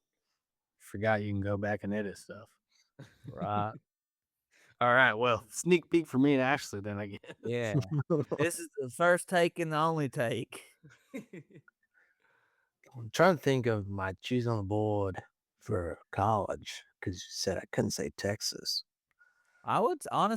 Forgot you can go back and edit stuff. Right. All right. Well, sneak peek for me and Ashley then I guess. Yeah. This is the first take and the only take. I'm trying to think of my cheese on the board for college because you said I couldn't say Texas. I'm gonna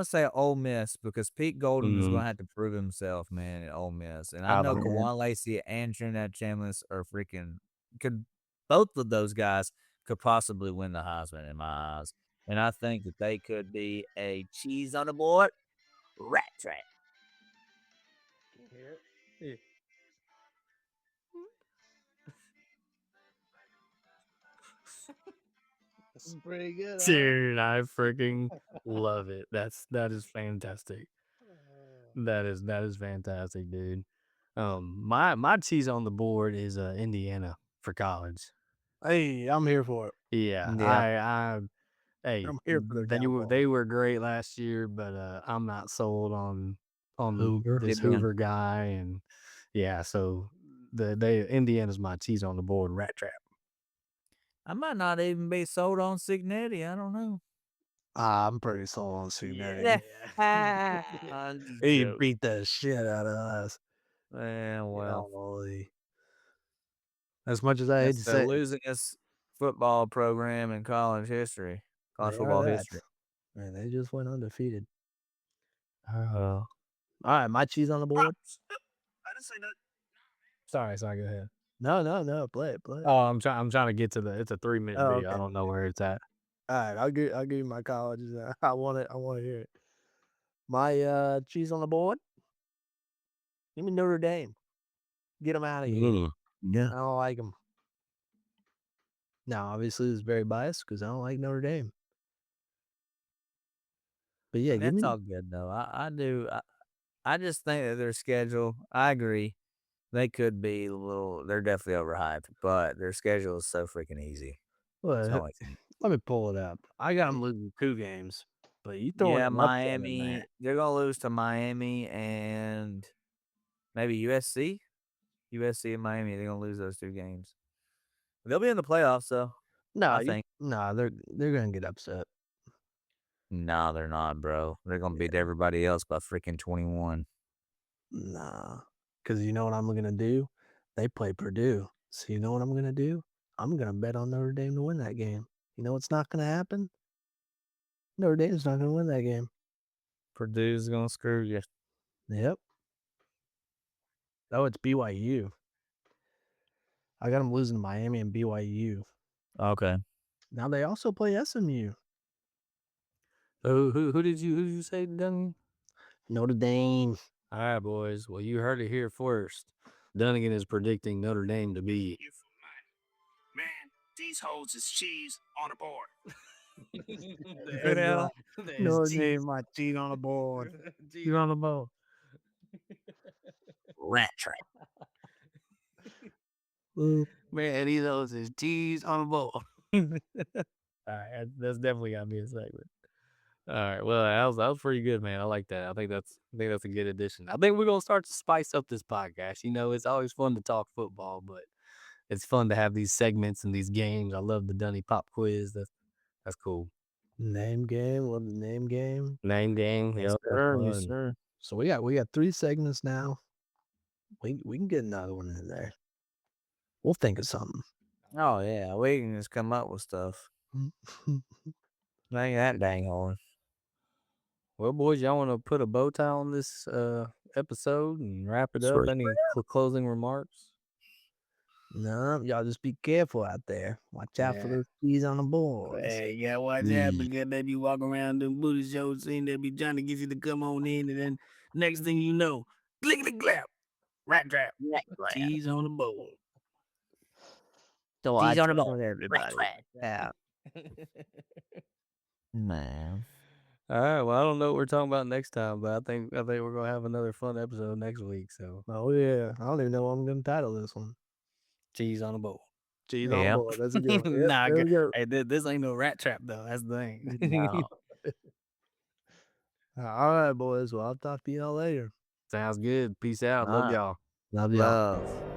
say Ole Miss because Pete Golden is Mhm. gonna have to prove himself, man, at Ole Miss. And I know Alabama. Yeah, Kawan Lacey and Trinidad Chambliss are freaking could both of those guys could possibly win the Heisman in my eyes. And I think that they could be a cheese on the board rat trap. Yeah. Yes. Pretty good, huh? Dude, I freaking love it. That is fantastic. That is fantastic, dude. My cheese on the board is Indiana for college. Hey, I'm here for it. Yeah, Yeah. I hey, I'm here for their downfall. they were great last year, but I'm not sold on Hoover. this Simeon. Hoover guy, and yeah, so they Indiana's my cheese on the board. Rat trap. I might not even be sold on Signetti. I don't know. I'm pretty sold on Yeah. Cincinnati. I'm just He joking. beat the shit out of us. Yeah, well, Golly. As much as I hate that's to the say it, losingest football program in college history, college they are football that. history. Man, they just went undefeated. Uh, Alright, my cheese on the board? I didn't say that. Sorry, go ahead. No, play it, play it. Oh, I'm trying to get to the it's a 3-minute Oh, video. I okay. don't know where it's at. Alright, I'll give you my colleges. I wanna hear it. My, cheese on the board? Give me Notre Dame. Get them out of here. Yeah. I don't like them. Now, obviously, it's very biased because I don't like Notre Dame. But yeah, And give that's me all good though. I do. I just think that their schedule. I agree. They could be a little. They're definitely overhyped, but their schedule is so freaking easy. It's what? only thing. Let me pull it up. I got them losing 2 games, but you throwing Yeah, an upset in there. Miami. They're gonna lose to Miami and maybe USC. USC and Miami. They're gonna lose those 2 games. They'll be in the playoffs though. I think. They're gonna get upset. No, they're not, bro. They're gonna beat Yeah, everybody else by freaking 21. nah. Because you know what I'm gonna do? They play Purdue. So you know what I'm gonna do? I'm gonna bet on Notre Dame to win that game. You know what's not gonna happen? Notre Dame's not gonna win that game. Purdue's gonna screw you. Yep. Oh, it's BYU. I got them losing to Miami and BYU. Okay. Now they also play SMU. So who did you say done? Notre Dame. All right, boys. Well, you heard it here first. Dunnigan is predicting Notre Dame to be. You for mine. Man, these hoes is cheese on a board. Who the hell? Notre Dame, my cheese on the board. Cheese on the ball. Rat trap. Ooh, Man, these hoes is cheese on the ball. All right, that's definitely gotta be a segment. All right, well, that was pretty good, man. I like that. I think that's a good addition. I think we're gonna start to spice up this podcast. You know, it's always fun to talk football, but it's fun to have these segments and these games. I love the Dunny Pop quiz. That's cool. name game. Love the name game. Name game. Yes, Yep, that's sir. Yes, fun. sir. So we got 3 segments now. We can get another one in there. We'll think of something. Oh yeah, we can just come up with stuff. Ain't that dang hard. Well, boys, y'all want to put a bow tie on this episode and wrap it up? Sweet. Any closing remarks? No, y'all just be careful out there. Watch out for Yeah. those keys on the boards. Hey, you gotta watch out because they be walking around doing booty shows, saying they be trying to get you to come on in, and then next thing you know, clickety clap, rat trap, cheese on the board. So Cheese watch on the out bone. for everybody. Yeah. Man. All right, well, I don't know what we're talking about next time, but I think we're gonna have another fun episode next week. So Oh yeah. I don't even know what I'm gonna title this one. cheese on the board. Cheese on the Yeah. board. That's a good one. Yep, Nah, there we go. hey, this ain't no rat trap though. That's the thing. No. All right, boys. Well, I'll talk to y'all later. Sounds good. Peace out. All Love right. y'all. Love y'all. Love.